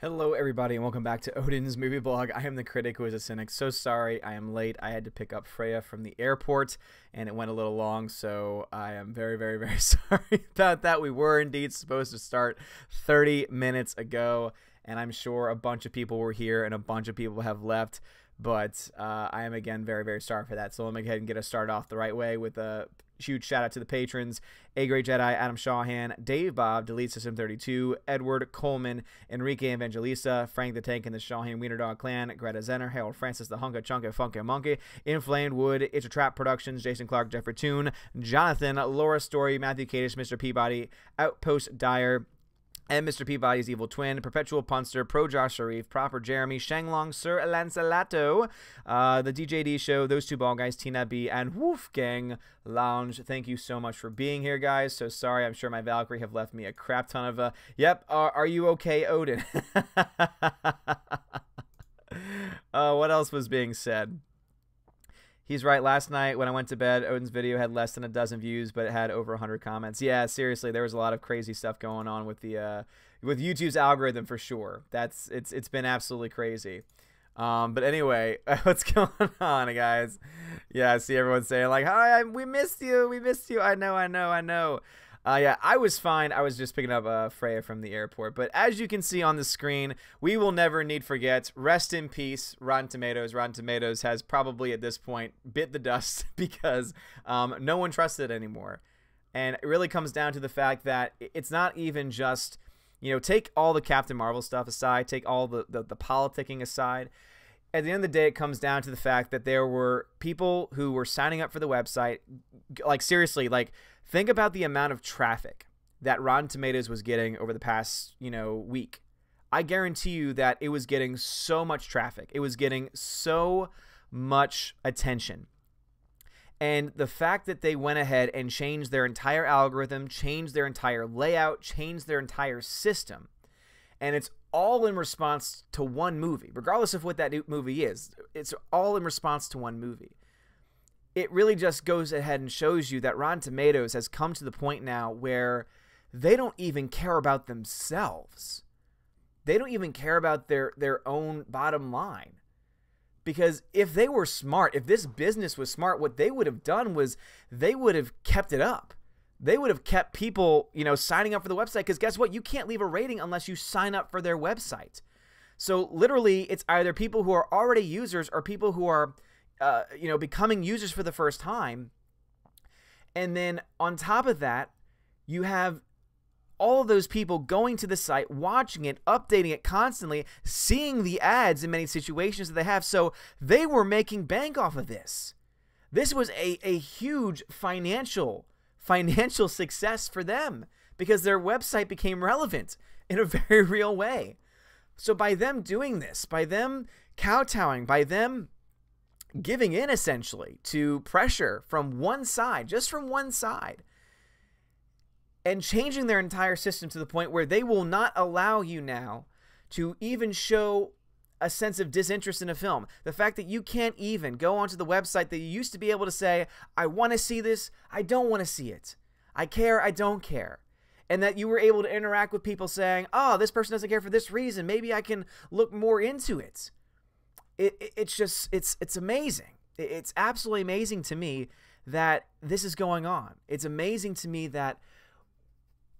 Hello everybody and welcome back to Odin's Movie Blog. I am the critic who is a cynic. So sorry I am late. I had to pick up Freya from the airport and it went a little long, so I am very sorry about that. We were indeed supposed to start 30 minutes ago and I'm sure a bunch of people were here and a bunch of people have left, but I am again very sorry for that. So let me go ahead and get us started off the right way with a huge shout out to the patrons: A Great Jedi, Adam Shawhan, Dave Bob, Delete System 32, Edward Coleman, Enrique Evangelista, Frank the Tank and the Shawhan Wiener Dog Clan, Greta Zenner, Harold Francis, the Hunka Chunka Funky Monkey, Inflamed Wood, It's a Trap Productions, Jason Clark, Jeffrey Toon, Jonathan, Laura Story, Matthew Cadish, Mr. Peabody, Outpost Dyer, and Mr. Peabody's Evil Twin, Perpetual Punster, Pro Josh Sharif, Proper Jeremy, Shanglong, Sir Lancelato, the DJD Show, Those Two Ball Guys, Tina B, and Wolfgang Lounge. Thank you so much for being here, guys. So sorry, I'm sure my Valkyrie have left me a crap ton of, yep, are you okay, Odin? What else was being said? He's right. Last night when I went to bed, Odin's video had less than a dozen views, but it had over 100 comments. Yeah, seriously, there was a lot of crazy stuff going on with the with YouTube's algorithm for sure. It's been absolutely crazy. But anyway, what's going on, guys? Yeah, I see everyone saying like, "Hi, we missed you. We missed you." I know. Yeah, I was fine. I was just picking up Freya from the airport. But as you can see on the screen, we will never need forget. Rest in peace, Rotten Tomatoes. Rotten Tomatoes has probably at this point bit the dust because no one trusts it anymore. And it really comes down to the fact that it's not even just, you know, take all the Captain Marvel stuff aside, take all the politicking aside. At the end of the day, it comes down to the fact that there were people who were signing up for the website. Like, seriously, like, think about the amount of traffic that Rotten Tomatoes was getting over the past, you know, week. I guarantee you that it was getting so much traffic. It was getting so much attention. And the fact that they went ahead and changed their entire algorithm, changed their entire layout, changed their entire system, and it's all in response to one movie, regardless of what that movie is. It's all in response to one movie. It really just goes ahead and shows you that Rotten Tomatoes has come to the point now where they don't even care about themselves. They don't even care about their own bottom line. Because if they were smart, if this business was smart, what they would have done was they would have kept it up. They would have kept people, you know, signing up for the website, because guess what? You can't leave a rating unless you sign up for their website. So literally, it's either people who are already users or people who are, you know, becoming users for the first time. And then on top of that, you have all of those people going to the site, watching it, updating it constantly, seeing the ads in many situations that they have. So they were making bank off of this. This was a huge financial success for them because their website became relevant in a very real way. So by them doing this, by them kowtowing, by them giving in essentially to pressure from one side, just from one side, and changing their entire system to the point where they will not allow you now to even show a sense of disinterest in a film. The fact that you can't even go onto the website that you used to be able to say, I want to see this, I don't want to see it. I care, I don't care. And that you were able to interact with people saying, oh, this person doesn't care for this reason. Maybe I can look more into it. It's just, it's amazing. It's absolutely amazing to me that this is going on. It's amazing to me that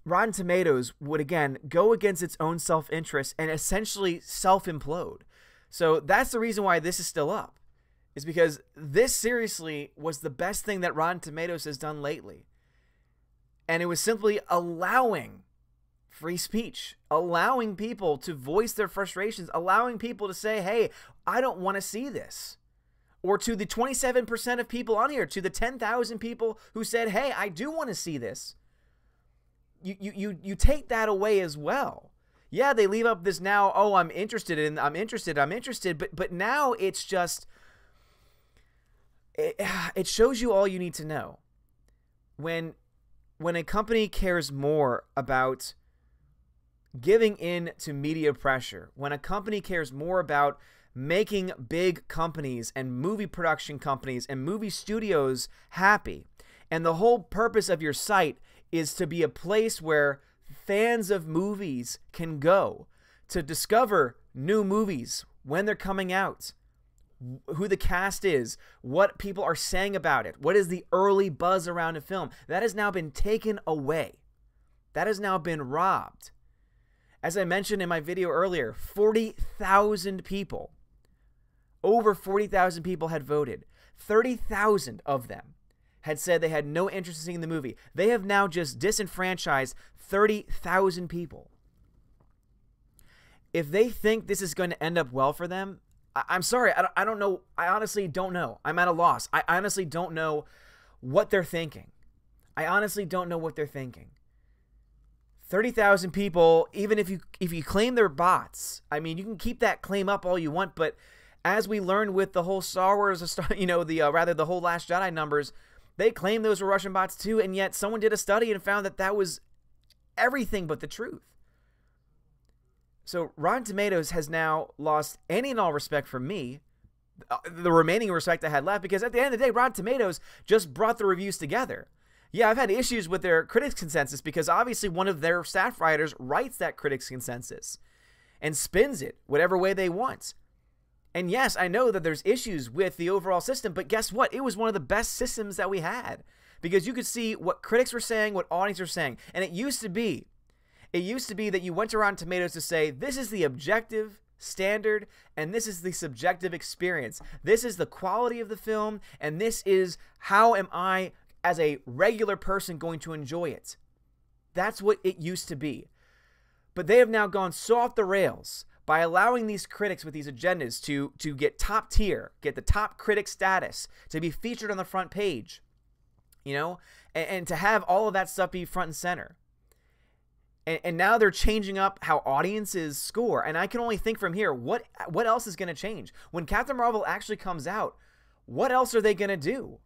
Rotten Tomatoes would, again, go against its own self-interest and essentially self-implode. So that's the reason why this is still up, is because this seriously was the best thing that Rotten Tomatoes has done lately. And it was simply allowing free speech, allowing people to voice their frustrations, allowing people to say, hey, I don't want to see this. Or to the 27% of people on here, to the 10,000 people who said, hey, I do want to see this. You take that away as well. Yeah, they leave up this now, oh, I'm interested, but now it's just, it shows you all you need to know. When a company cares more about giving in to media pressure, when a company cares more about making big companies and movie production companies and movie studios happy, and the whole purpose of your site is to be a place where fans of movies can go to discover new movies when they're coming out, who the cast is, what people are saying about it, what is the early buzz around a film. That has now been taken away. That has now been robbed. As I mentioned in my video earlier, 40,000 people, over 40,000 people had voted. 30,000 of them had said they had no interest in seeing the movie. They have now just disenfranchised 30,000 people. If they think this is going to end up well for them, I'm sorry, I don't know. I honestly don't know. I'm at a loss. I honestly don't know what they're thinking. I honestly don't know what they're thinking. 30,000 people, even if you claim they're bots, I mean, you can keep that claim up all you want, but as we learned with the whole Star Wars, the whole Last Jedi numbers, they claimed those were Russian bots too, and yet someone did a study and found that that was everything but the truth. So Rotten Tomatoes has now lost any and all respect for me, the remaining respect I had left, because at the end of the day, Rotten Tomatoes just brought the reviews together. Yeah, I've had issues with their critics consensus because obviously one of their staff writers writes that critics consensus and spins it whatever way they want. And yes, I know that there's issues with the overall system, but guess what? It was one of the best systems that we had because you could see what critics were saying, what audience were saying. And it used to be that you went to Rotten Tomatoes to say, this is the objective standard and this is the subjective experience. This is the quality of the film and this is how am I as a regular person going to enjoy it. That's what it used to be. But they have now gone so off the rails by allowing these critics with these agendas to get top tier, get the top critic status, to be featured on the front page, you know, and to have all of that stuff be front and center. And now they're changing up how audiences score. And I can only think from here, what else is going to change? When Captain Marvel actually comes out, what else are they going to do?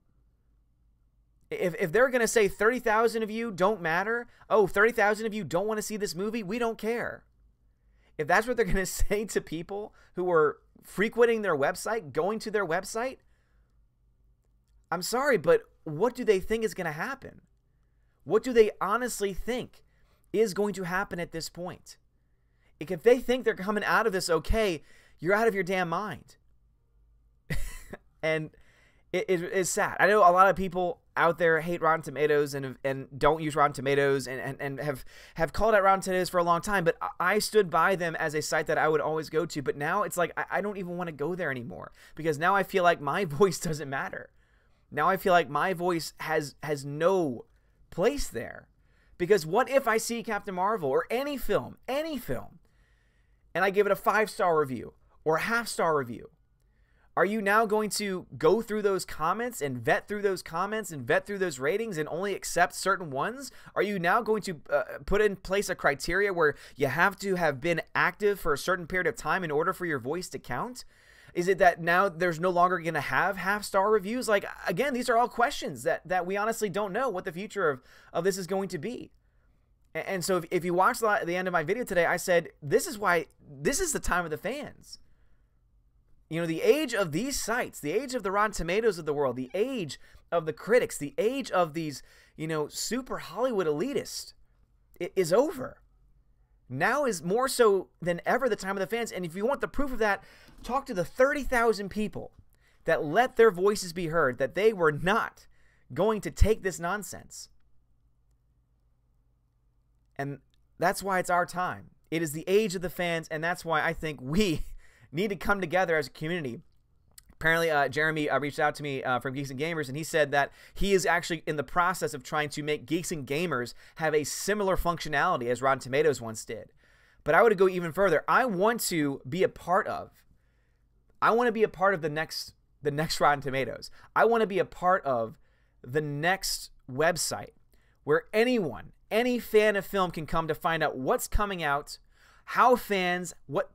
If they're going to say 30,000 of you don't matter, 30,000 of you don't want to see this movie, we don't care. If that's what they're going to say to people who are frequenting their website, going to their website, I'm sorry, but what do they think is going to happen? What do they honestly think is going to happen at this point? If they think they're coming out of this okay, you're out of your damn mind. And it is sad. I know a lot of people out there hate Rotten Tomatoes and don't use Rotten Tomatoes and have called out Rotten Tomatoes for a long time, but I stood by them as a site that I would always go to. But now it's like I don't even want to go there anymore because now I feel like my voice doesn't matter. Now I feel like my voice has no place there. Because what if I see Captain Marvel or any film, and I give it a 5-star review or a half-star review? Are you now going to go through those comments and vet through those comments and vet through those ratings and only accept certain ones? Are you now going to put in place a criteria where you have to have been active for a certain period of time in order for your voice to count? Is it that now there's no longer going to have half-star reviews? Like, again, these are all questions that we honestly don't know what the future of this is going to be. And so if you watched the end of my video today, I said, this is the time of the fans. You know, the age of these sites, the age of the Rotten Tomatoes of the world, the age of the critics, the age of these, you know, super Hollywood elitists is over. Now is more so than ever the time of the fans. And if you want the proof of that, talk to the 30,000 people that let their voices be heard, that they were not going to take this nonsense. And that's why it's our time. It is the age of the fans, and that's why I think we need to come together as a community. Apparently, Jeremy reached out to me from Geeks and Gamers, and he said that he is actually in the process of trying to make Geeks and Gamers have a similar functionality as Rotten Tomatoes once did. But I would go even further. I want to be a part of the next Rotten Tomatoes. I want to be a part of the next website where any fan of film can come to find out what's coming out, how fans, what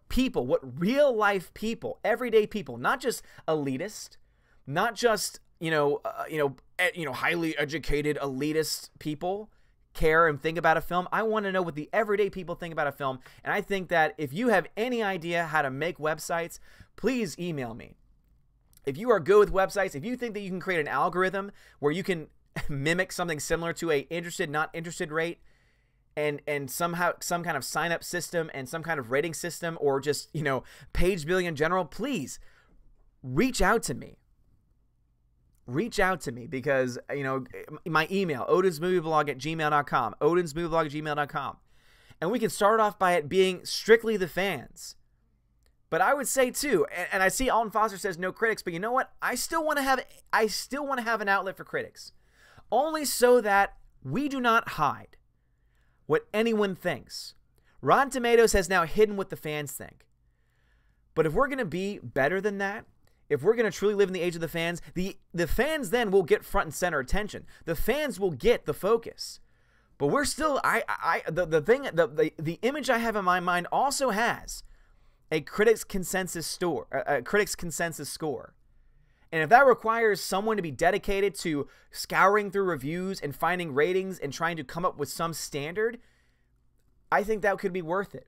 real life people, everyday people, not just elitist, not just highly educated elitist people care and think about a film. I want to know what the everyday people think about a film. And I think that if you have any idea how to make websites, please email me. If you are good with websites, if you think that you can create an algorithm where you can mimic something similar to a interested, not interested rate, and somehow some kind of sign up system and some kind of rating system, or just, you know, page building in general, please reach out to me. Reach out to me, because, you know, my email, odinsmovieblog@gmail.com, odinsmovieblog@gmail.com. And we can start off by it being strictly the fans. But I would say too, and I see Alton Foster says no critics, but you know what? I still want to have an outlet for critics. Only so that we do not hide what anyone thinks. Rotten Tomatoes has now hidden what the fans think. But if we're going to be better than that, if we're going to truly live in the age of the fans, the fans then will get front and center attention. The fans will get the focus. But we're still, the image I have in my mind also has a critics consensus score. And if that requires someone to be dedicated to scouring through reviews and finding ratings and trying to come up with some standard, I think that could be worth it.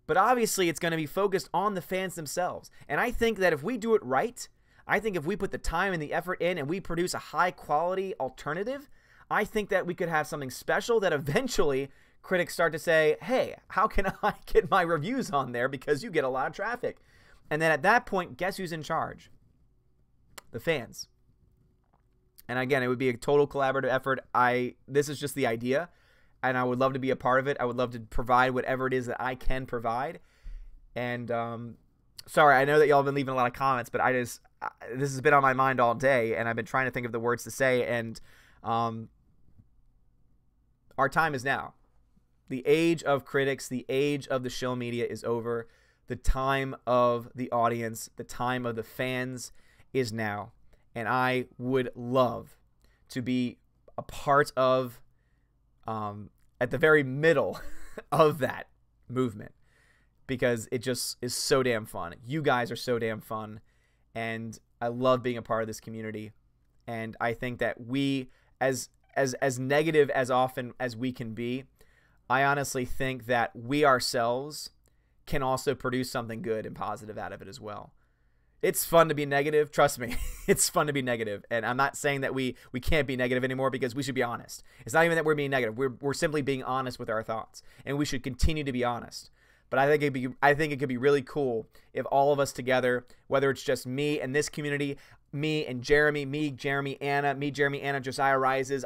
But obviously, it's going to be focused on the fans themselves. And I think that if we do it right, I think if we put the time and the effort in and we produce a high-quality alternative, I think that we could have something special that eventually critics start to say, hey, how can I get my reviews on there, because you get a lot of traffic? And then at that point, guess who's in charge? The fans. And again, it would be a total collaborative effort. This is just the idea, and I would love to be a part of it. I would love to provide whatever it is that I can provide. And sorry, I know that y'all have been leaving a lot of comments, but this has been on my mind all day, and I've been trying to think of the words to say, and our time is now. The age of critics, the age of the shill media is over. The time of the audience, the time of the fans is now. And I would love to be a part of, at the very middle of that movement, because it just is so damn fun. You guys are so damn fun, and I love being a part of this community. And I think that we, as negative as often as we can be, I honestly think that we ourselves can also produce something good and positive out of it as well. It's fun to be negative. Trust me, it's fun to be negative. And I'm not saying that we can't be negative anymore, because we should be honest. It's not even that we're being negative. We're simply being honest with our thoughts, and we should continue to be honest. But I think it could be really cool if all of us together, whether it's just me and this community, me and Jeremy, Anna, Josiah Rises,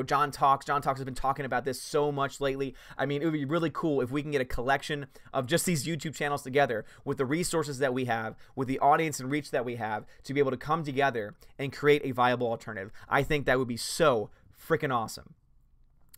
John Talks. John Talks has been talking about this so much lately. I mean, it would be really cool if we can get a collection of just these YouTube channels together with the resources that we have, with the audience and reach that we have, to be able to come together and create a viable alternative. I think that would be so freaking awesome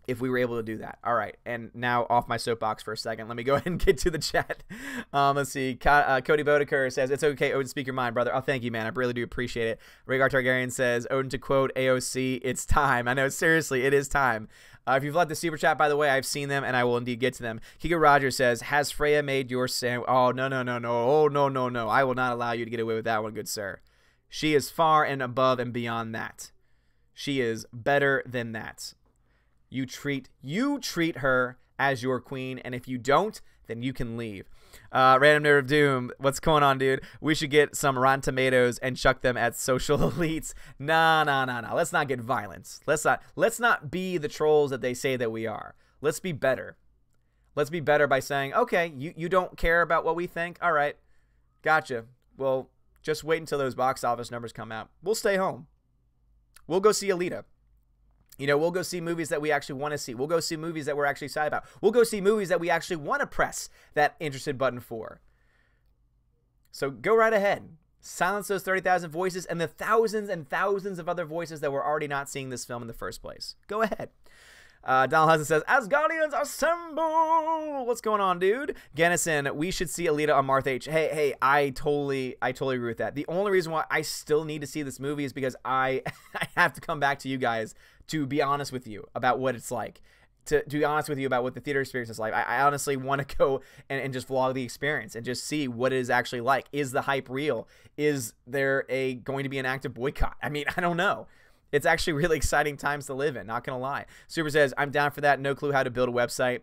if we were able to do that. All right, and now off my soapbox for a second. Let me go ahead and get to the chat. Let's see. Cody Bodeker says, it's okay, Odin, speak your mind, brother. Oh, thank you, man. I really do appreciate it. Rhaegar Targaryen says, Odin, to quote AOC, it's time. I know, seriously, it is time. If you've left the super chat, by the way, I've seen them, and I will indeed get to them. Kiko Rogers says, has Freya made your sandwich? Oh, no. Oh, no. I will not allow you to get away with that one, good sir. She is far and above and beyond that. She is better than that. You treat her as your queen, and if you don't, then you can leave. Random Nerd of Doom, what's going on, dude? We should get some Rotten Tomatoes and chuck them at social elites. Nah. Let's not get violence. Let's not be the trolls that they say that we are. Let's be better. Let's be better by saying, okay, you don't care about what we think? All right, gotcha. Well, just wait until those box office numbers come out. We'll stay home. We'll go see Alita. We'll go see movies that we actually want to see. We'll go see movies that we're actually excited about. We'll go see movies that we actually want to press that interested button for. So go right ahead. Silence those 30,000 voices and the thousands and thousands of other voices that were already not seeing this film in the first place. Go ahead. Donald Hudson says, Asgardians assemble! What's going on, dude? Gennison, we should see Alita on Marth H. Hey, I totally agree with that. The only reason why I still need to see this movie is because I have to come back to you guys to be honest with you about what it's like. To be honest with you about what the theater experience is like. I honestly want to go and just vlog the experience and just see what it is actually like. Is the hype real? Is there going to be an active boycott? I mean, I don't know. It's actually really exciting times to live in, not going to lie. Super says, I'm down for that. No clue how to build a website.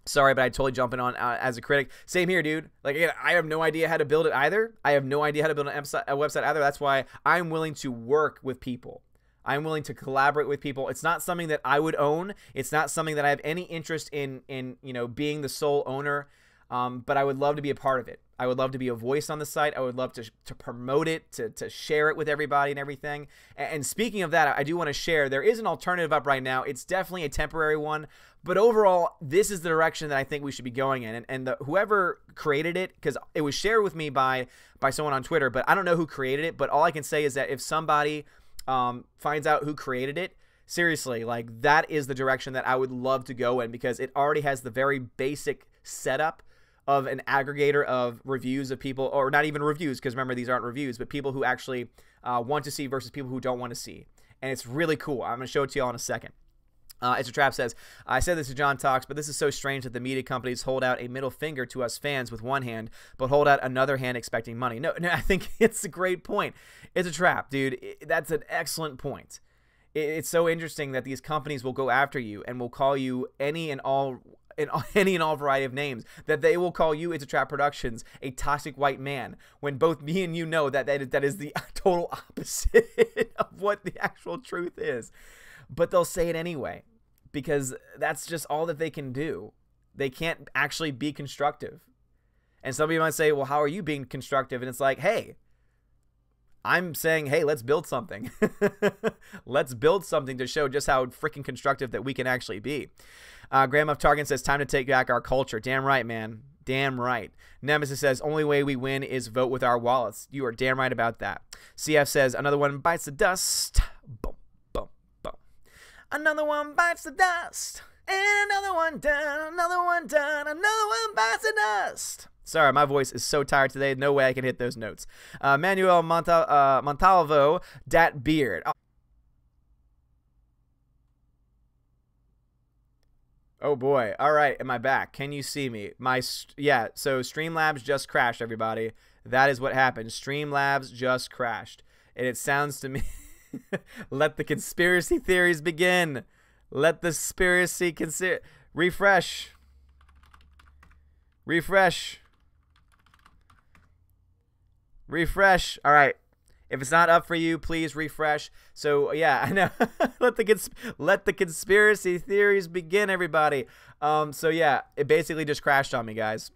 Sorry, but I totally jumping on as a critic. Same here, dude. Like, again, I have no idea how to build it either. I have no idea how to build a website either. That's why I'm willing to work with people. I'm willing to collaborate with people. It's not something that I would own. It's not something that I have any interest in you know, being the sole owner. But I would love to be a part of it. I would love to be a voice on the site. I would love to promote it, to share it with everybody and everything. And speaking of that, I do want to share, there is an alternative up right now. It's definitely a temporary one, but overall, this is the direction that I think we should be going in. And whoever created it, because it was shared with me by someone on Twitter, but I don't know who created it, but all I can say is that if somebody finds out who created it, seriously, like, that is the direction that I would love to go in, because it already has the very basic setup of an aggregator of reviews of people, or not even reviews, because remember, these aren't reviews, but people who actually want to see versus people who don't want to see. And it's really cool. I'm going to show it to y'all in a second. It's a Trap says, I said this to John Talks, but this is so strange that the media companies hold out a middle finger to us fans with one hand, but hold out another hand expecting money. No, I think it's a great point. It's a trap, dude. That's an excellent point. It's so interesting that these companies will go after you and will call you any and all variety of names, that they will call you, It's a Trap Productions, a toxic white man, when both me and you know that is the total opposite of what the actual truth is. But they'll say it anyway, because that's just all that they can do. They can't actually be constructive. And some of you might say, well, how are you being constructive? And it's like, hey, I'm saying, hey, let's build something. Let's build something to show just how freaking constructive that we can actually be. Grandma of Target says, time to take back our culture. Damn right, man. Damn right. Nemesis says, only way we win is vote with our wallets. You are damn right about that. CF says, another one bites the dust. Boom, boom, boom. Another one bites the dust. And another one done, another one done, another one bites the dust. Sorry, my voice is so tired today. No way I can hit those notes. Manuel Montalvo, dat beard. Oh boy. All right, am I back? Can you see me? Yeah, so Streamlabs just crashed, everybody. That is what happened. Streamlabs just crashed. And it sounds to me let the conspiracy theories begin. Let the conspiracy refresh. Refresh. Refresh. All right. If it's not up for you, please refresh. So yeah, I know. let the conspiracy theories begin, everybody. So yeah, it basically just crashed on me, guys.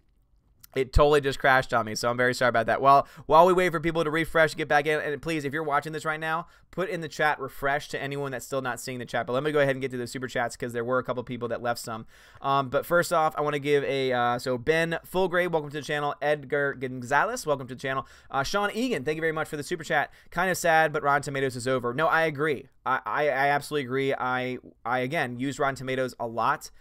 It totally just crashed on me, so I'm very sorry about that. While we wait for people to refresh and get back in, and please, if you're watching this right now, put in the chat refresh to anyone that's still not seeing the chat. But let me go ahead and get to the super chats, because there were a couple people that left some. But first off, I want to give a so Ben Fullgrave, welcome to the channel. Edgar Gonzalez, welcome to the channel. Sean Egan, thank you very much for the super chat. Kind of sad, but Rotten Tomatoes is over. No, I agree. I absolutely agree. I again use Rotten Tomatoes a lot.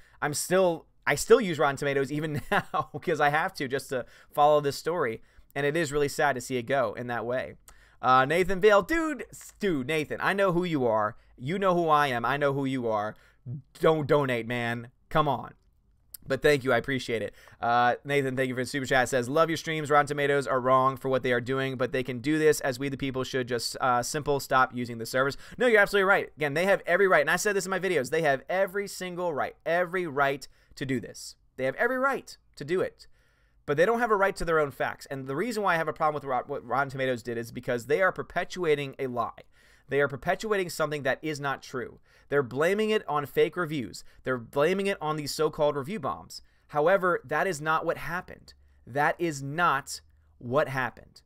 I still use Rotten Tomatoes even now, because I have to, just to follow this story. And it is really sad to see it go in that way. Nathan Vale, dude, Nathan, I know who you are. You know who I am. I know who you are. Don't donate, man. Come on. But thank you. I appreciate it. Nathan, thank you for the super chat. Says, love your streams. Rotten Tomatoes are wrong for what they are doing, but they can do this, as we the people should just stop using the service. No, you're absolutely right. Again, they have every right. And I said this in my videos. They have every single right. Every right to do this. They have every right to do it, but they don't have a right to their own facts. And the reason why I have a problem with what Rotten Tomatoes did is because they are perpetuating a lie. They are perpetuating something that is not true. They're blaming it on fake reviews. They're blaming it on these so-called review bombs. However, that is not what happened. That is not what happened.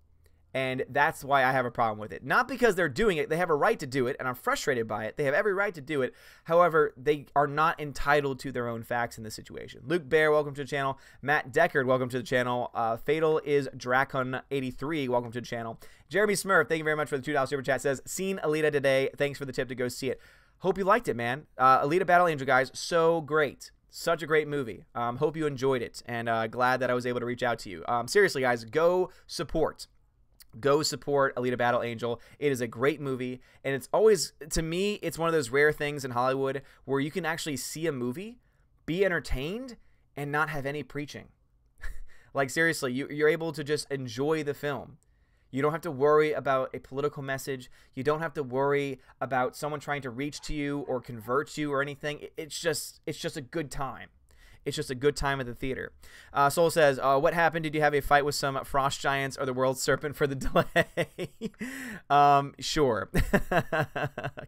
And that's why I have a problem with it. Not because they're doing it. They have a right to do it, and I'm frustrated by it. They have every right to do it. However, they are not entitled to their own facts in this situation. Luke Bear, welcome to the channel. Matt Deckard, welcome to the channel. Fatal is Dracon83, welcome to the channel. Jeremy Smurf, thank you very much for the $2 super chat. Says, seen Alita today. Thanks for the tip to go see it. Hope you liked it, man. Alita Battle Angel, guys, so great. Such a great movie. Hope you enjoyed it, and glad that I was able to reach out to you. Seriously, guys, go support. Go support Alita Battle Angel. It is a great movie, and it's always, to me, it's one of those rare things in Hollywood where you can actually see a movie, be entertained, and not have any preaching. Like, seriously, you're able to just enjoy the film. You don't have to worry about a political message. You don't have to worry about someone trying to reach to you or convert you or anything. It's just a good time. It's just a good time at the theater. Soul says, what happened? Did you have a fight with some frost giants or the world serpent for the delay? Sure.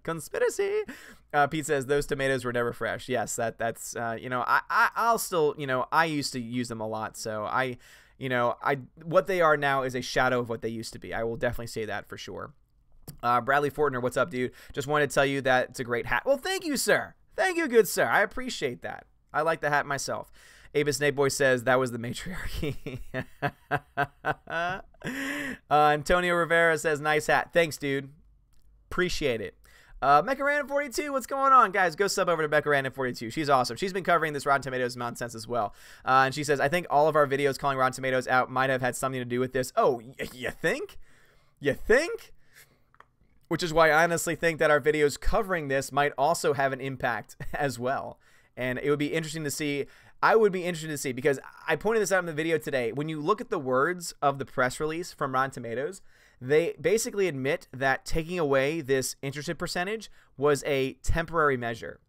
Conspiracy. Pete says, those tomatoes were never fresh. Yes, that's you know, I'll still, you know, I used to use them a lot. So what they are now is a shadow of what they used to be. I will definitely say that for sure. Bradley Fortner, what's up, dude? Just wanted to tell you that it's a great hat. Well, thank you, sir. Thank you, good sir. I appreciate that. I like the hat myself. Avis Snake Boy says that was the matriarchy. Antonio Rivera says, nice hat. Thanks, dude. Appreciate it. Mecha Random 42, what's going on, guys? Go sub over to Mecha Random 42. She's awesome. She's been covering this Rotten Tomatoes nonsense as well. And she says, I think all of our videos calling Rotten Tomatoes out might have had something to do with this. Oh, you think? You think? Which is why I honestly think that our videos covering this might also have an impact as well. And it would be interesting to see. I would be interested to see, because I pointed this out in the video today. When you look at the words of the press release from Rotten Tomatoes, they basically admit that taking away this interested percentage was a temporary measure.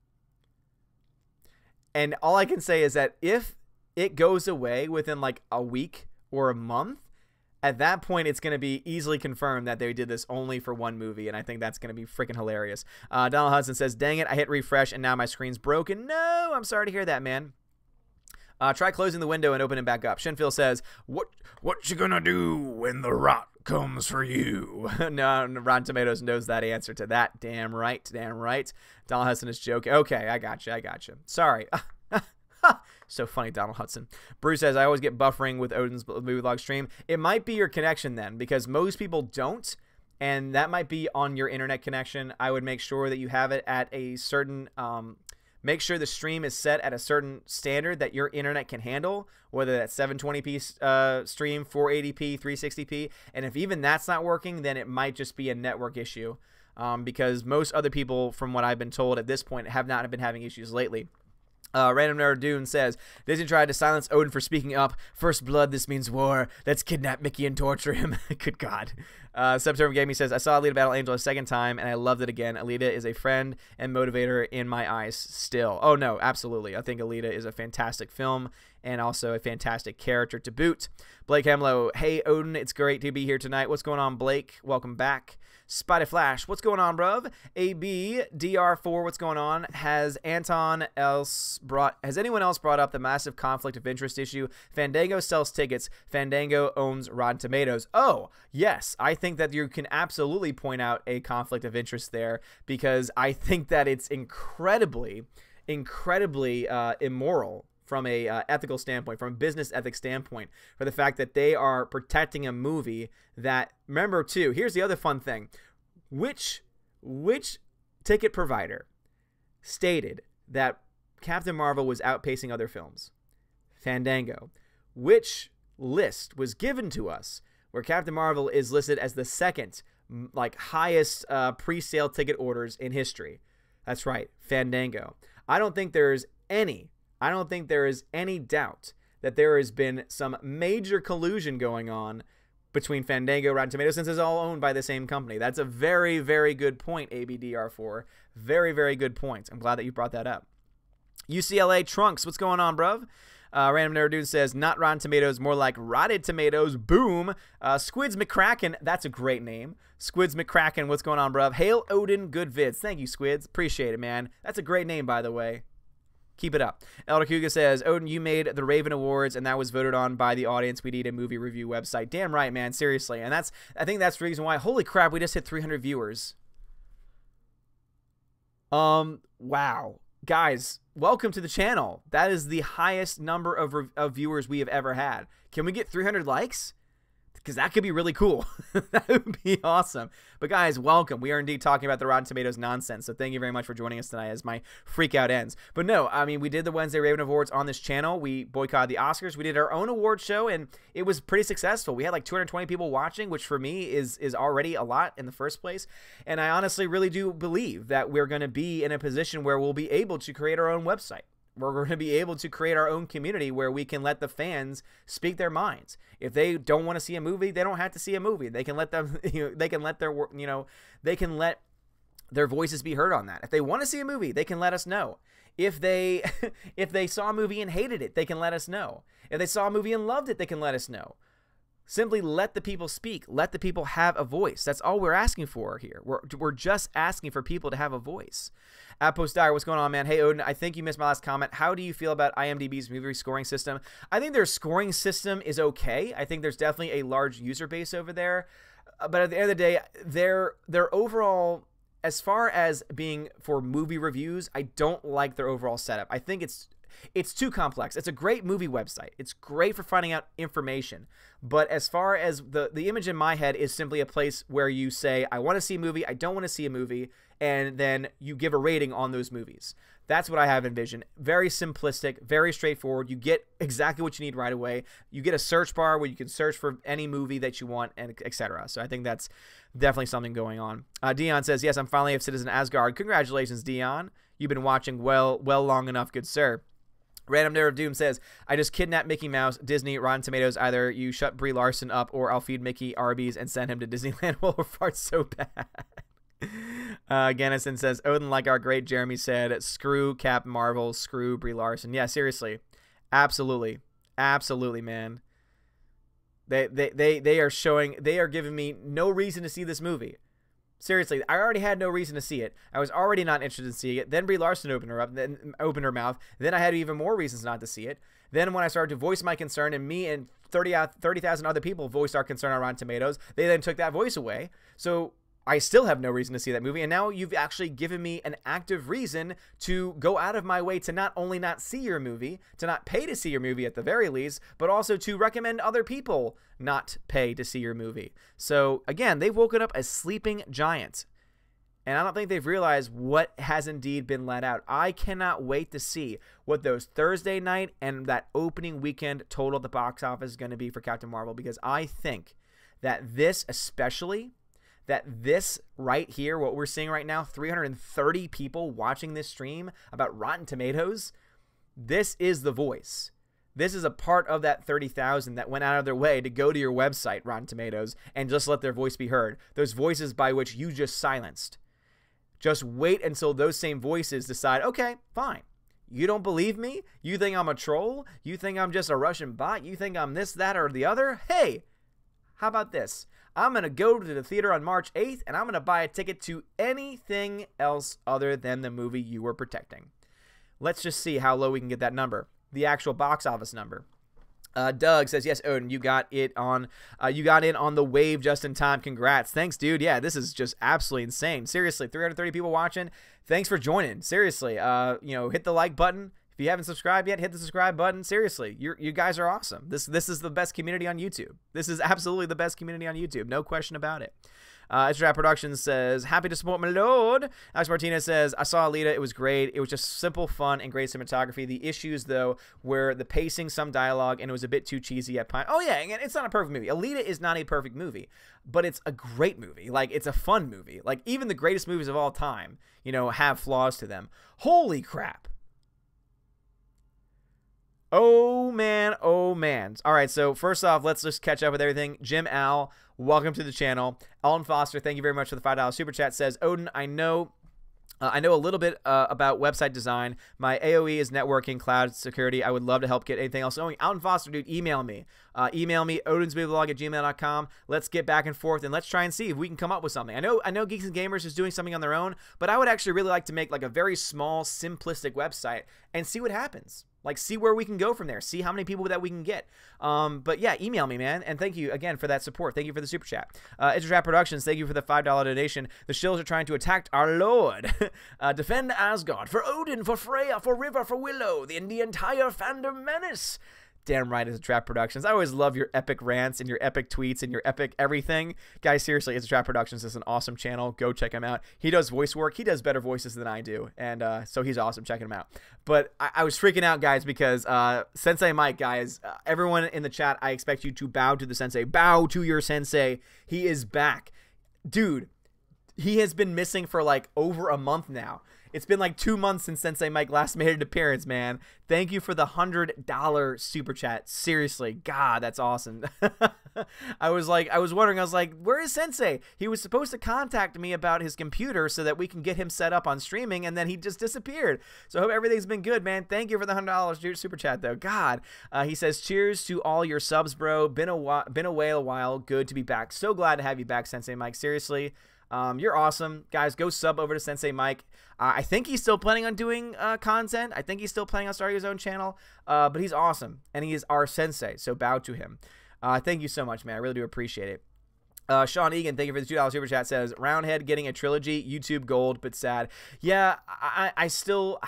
And all I can say is that if it goes away within like a week or a month, at that point, it's going to be easily confirmed that they did this only for one movie, and I think that's going to be freaking hilarious. Donald Hudson says, dang it, I hit refresh, and now my screen's broken. No, I'm sorry to hear that, man. Try closing the window and opening it back up. Shinfield says, what you gonna do when the rot comes for you? No, Rotten Tomatoes knows that answer to that. Damn right, damn right. Donald Hudson is joking. Okay, I got you. Sorry. So funny, Donald Hudson. Bruce says, I always get buffering with Odin's movie vlog stream. It might be your connection then, because most people don't, and that might be on your internet connection. I would make sure that you have it at a certain, make sure the stream is set at a certain standard that your internet can handle, whether that's 720p stream, 480p, 360p, and if even that's not working, then it might just be a network issue, because most other people, from what I've been told at this point, have not been having issues lately. Random Nerd Dune says, Disney tried to silence Odin for speaking up. First blood, this means war. Let's kidnap Mickey and torture him. Good God. Subterm Gaming says, I saw Alita Battle Angel a second time, and I loved it again. Alita is a friend and motivator in my eyes still. Oh, no, absolutely. I think Alita is a fantastic film and also a fantastic character to boot. Blake Hemlow, hey, Odin, it's great to be here tonight. What's going on, Blake? Welcome back. Spotty Flash, what's going on, bruv? AB, DR4, what's going on? Has anyone else brought up the massive conflict of interest issue? Fandango sells tickets. Fandango owns Rotten Tomatoes. Oh, yes. I think that you can absolutely point out a conflict of interest there, because I think that it's incredibly immoral from a ethical standpoint, from a business ethics standpoint, for the fact that they are protecting a movie that, remember too, here's the other fun thing, which ticket provider stated that Captain Marvel was outpacing other films? Fandango. Which list was given to us where Captain Marvel is listed as the second highest pre-sale ticket orders in history? That's right, Fandango. I don't think there is any doubt that there has been some major collusion going on between Fandango and Rotten Tomatoes, since it's all owned by the same company. That's a very, very good point, ABDR4. Very, very good point. I'm glad that you brought that up. UCLA Trunks, what's going on, bruv? Random Nerd Dude says, not Rotten Tomatoes, more like Rotted Tomatoes. Boom. Squids McCracken, that's a great name. Squids McCracken, what's going on, bruv? Hail Odin, good vids. Thank you, Squids. Appreciate it, man. That's a great name, by the way. Keep it up. Elder Kuga says, Odin, you made the Raven Awards, and that was voted on by the audience. We need a movie review website. Damn right, man. Seriously. And I think that's the reason why. Holy crap, we just hit 300 viewers. Wow. Guys, welcome to the channel. That is the highest number of viewers we have ever had. Can we get 300 likes? Because that could be really cool. That would be awesome. But guys, welcome. We are indeed talking about the Rotten Tomatoes nonsense. So thank you very much for joining us tonight as my freak out ends. But no, I mean, we did the Wednesday Raven Awards on this channel. We boycotted the Oscars. We did our own award show, and it was pretty successful. We had like 220 people watching, which for me is already a lot in the first place. And I honestly really do believe that we're going to be in a position where we'll be able to create our own website. We're going to be able to create our own community where we can let the fans speak their minds. If they don't want to see a movie, they don't have to see a movie. They can let them, they can let their voices be heard on that. If they want to see a movie, they can let us know. If they if they saw a movie and hated it, they can let us know. If they saw a movie and loved it, they can let us know. Simply let the people speak. Let the people have a voice. That's all we're asking for here. We're just asking for people to have a voice. At Post Dire, what's going on, man? Hey, Odin, I think you missed my last comment. How do you feel about IMDb's movie scoring system? I think their scoring system is okay. I think there's definitely a large user base over there. But at the end of the day, their overall, as far as being for movie reviews, I don't like their overall setup. I think it's too complex. It's a great movie website. It's great for finding out information. But as far as the image in my head is simply a place where you say, I want to see a movie, I don't want to see a movie, and then you give a rating on those movies. That's what I have envisioned. Very simplistic, very straightforward. You get exactly what you need right away. You get a search bar where you can search for any movie that you want, and etc. So I think that's definitely something going on. Dion says, yes, I'm finally a citizen Asgard. Congratulations, Dion. You've been watching well long enough, good sir. Random Narrative Doom says, I just kidnapped Mickey Mouse, Disney, Rotten Tomatoes. Either you shut Brie Larson up or I'll feed Mickey Arby's and send him to Disneyland while her fart's so bad. Gannison says, Odin, like our great Jeremy said, screw Cap Marvel, screw Brie Larson. Yeah, seriously. Absolutely. Absolutely, man. They are giving me no reason to see this movie. Seriously, I already had no reason to see it. I was already not interested in seeing it. Then Brie Larson opened her mouth. Then I had even more reasons not to see it. Then when I started to voice my concern, and me and 30,000 other people voiced our concern on Rotten Tomatoes, they then took that voice away. So I still have no reason to see that movie. And now you've actually given me an active reason to go out of my way to not only not see your movie, to not pay to see your movie at the very least, but also to recommend other people not pay to see your movie. So again, they've woken up a sleeping giant. And I don't think they've realized what has indeed been let out. I cannot wait to see what those Thursday night and that opening weekend total at the box office is going to be for Captain Marvel, because I think that this especially, that this right here, what we're seeing right now, 330 people watching this stream about Rotten Tomatoes, this is the voice. This is a part of that 30,000 that went out of their way to go to your website, Rotten Tomatoes, and just let their voice be heard. Those voices by which you just silenced. Just wait until those same voices decide, okay, fine. You don't believe me? You think I'm a troll? You think I'm just a Russian bot? You think I'm this, that, or the other? Hey, how about this? I'm going to go to the theater on March 8th, and I'm going to buy a ticket to anything else other than the movie you were protecting. Let's just see how low we can get that number. The actual box office number. Doug says, yes, Odin, you got in on the wave just in time. Congrats. Thanks, dude. Yeah, this is just absolutely insane. Seriously, 330 people watching. Thanks for joining. Seriously, hit the like button. If you haven't subscribed yet, hit the subscribe button. Seriously, you guys are awesome. This is the best community on YouTube. This is absolutely the best community on YouTube. No question about it. Extra Productions says, happy to support my lord. Alex Martinez says, I saw Alita. It was great. It was just simple fun and great cinematography. The issues, though, were the pacing, some dialogue, and it was a bit too cheesy at times. Oh, yeah, it's not a perfect movie. Alita is not a perfect movie, but it's a great movie. Like, it's a fun movie. Like, even the greatest movies of all time, have flaws to them. Holy crap. Oh, man. Oh, man. All right, so first off, let's just catch up with everything. Jim Al, welcome to the channel. Alan Foster, thank you very much for the $5 super chat, says, Odin, I know a little bit about website design. My AOE is networking, cloud security. I would love to help get anything else going. Alan Foster, dude, email me. Email me, odinsmovieblog@gmail.com. Let's get back and forth, and let's try and see if we can come up with something. I know Geeks and Gamers is doing something on their own, but I would actually really like to make like a very small, simplistic website and see what happens. Like, see where we can go from there. See how many people that we can get. But yeah, email me, man. And thank you again for that support. Thank you for the super chat. Trap Productions, thank you for the $5 donation. The Shills are trying to attack our Lord. Defend Asgard. For Odin, for Freya, for River, for Willow. The entire fandom menace. Damn right, it's a Trap Productions. I always love your epic rants and your epic tweets and your epic everything. Guys, seriously, it's a Trap Productions. It's an awesome channel. Go check him out. He does voice work. He does better voices than I do. And so he's awesome. Checking him out. But I was freaking out, guys, because Sensei Mike, guys, everyone in the chat, I expect you to bow to the Sensei. Bow to your Sensei. He is back. Dude, he has been missing for like over a month now. It's been like 2 months since Sensei Mike last made an appearance, man. Thank you for the $100 super chat. Seriously, God, that's awesome. I was wondering, where is Sensei? He was supposed to contact me about his computer so that we can get him set up on streaming, and then he just disappeared. So I hope everything's been good, man. Thank you for the $100 super chat, though. God, he says, cheers to all your subs, bro. Been away a while. Good to be back. So glad to have you back, Sensei Mike. Seriously. You're awesome. Guys, go sub over to Sensei Mike. I think he's still planning on doing content. I think he's still planning on starting his own channel. But he's awesome, and he is our sensei, so bow to him. Thank you so much, man. I really do appreciate it. Sean Egan, thank you for the $2 super chat, says, Roundhead getting a trilogy, YouTube gold, but sad. Yeah, I still...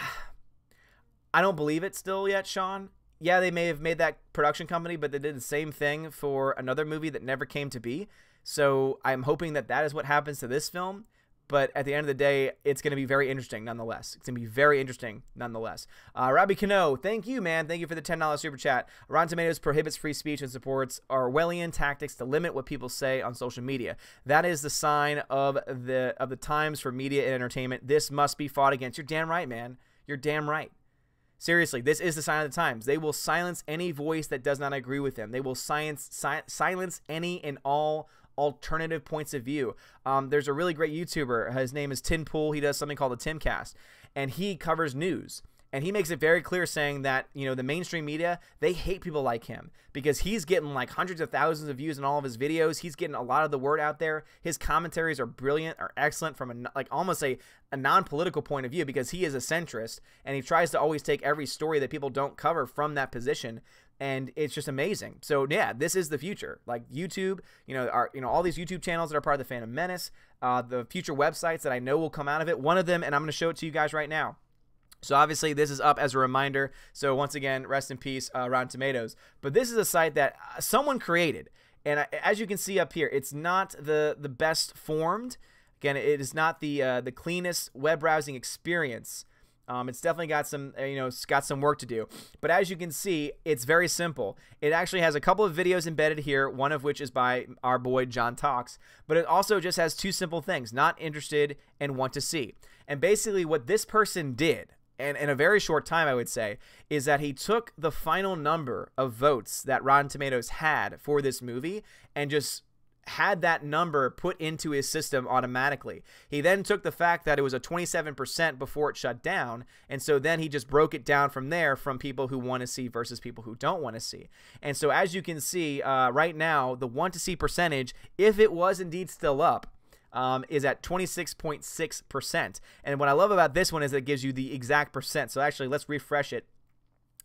I don't believe it still yet, Sean. Yeah, they may have made that production company, but they did the same thing for another movie that never came to be. So I'm hoping that that is what happens to this film. But at the end of the day, it's going to be very interesting nonetheless. It's going to be very interesting nonetheless. Robbie Cano, thank you, man. Thank you for the $10 super chat. Rotten Tomatoes prohibits free speech and supports Orwellian tactics to limit what people say on social media. That is the sign of the times for media and entertainment. This must be fought against. You're damn right, man. You're damn right. Seriously, this is the sign of the times. They will silence any voice that does not agree with them. They will silence any and all alternative points of view. There's a really great YouTuber. His name is Tin Pool. He does something called the Timcast, and he covers news. And he makes it very clear, saying that, you know, the mainstream media, they hate people like him because he's getting like hundreds of thousands of views in all of his videos. He's getting a lot of the word out there. His commentaries are brilliant, are excellent from almost a non-political point of view, because he is a centrist and he tries to always take every story that people don't cover from that position. And it's just amazing. So yeah, this is the future. Like YouTube, all these YouTube channels that are part of the Phantom Menace, the future websites that I know will come out of it. One of them, and I'm going to show it to you guys right now. So obviously this is up as a reminder. So once again, rest in peace, Rotten Tomatoes. But this is a site that someone created, and as you can see up here, it's not the best formed. Again, it is not the cleanest web browsing experience. It's definitely got some, it's got some work to do. But as you can see, it's very simple. It actually has a couple of videos embedded here, one of which is by our boy John Talks. But it also just has two simple things: not interested and want to see. And basically what this person did, and in a very short time, I would say, is that he took the final number of votes that Rotten Tomatoes had for this movie and just had that number put into his system automatically. He then took the fact that it was a 27% before it shut down, and so then he just broke it down from there, from people who want to see versus people who don't want to see. And so as you can see, right now, the want to see percentage, if it was indeed still up, is at 26.6%. And what I love about this one is it gives you the exact percent. So actually, let's refresh it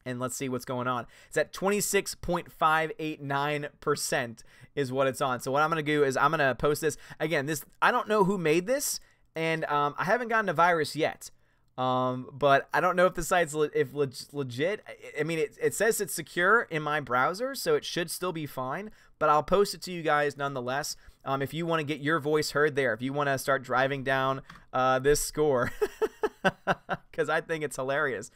and let's see what's going on. It's at 26.589% is what it's on. So what I'm going to do is I'm going to post this. Again, I don't know who made this, and I haven't gotten a virus yet. But I don't know if the site's legit. I mean, it says it's secure in my browser, so it should still be fine. But I'll post it to you guys nonetheless. If you want to get your voice heard there, if you want to start driving down this score, because I think it's hilarious.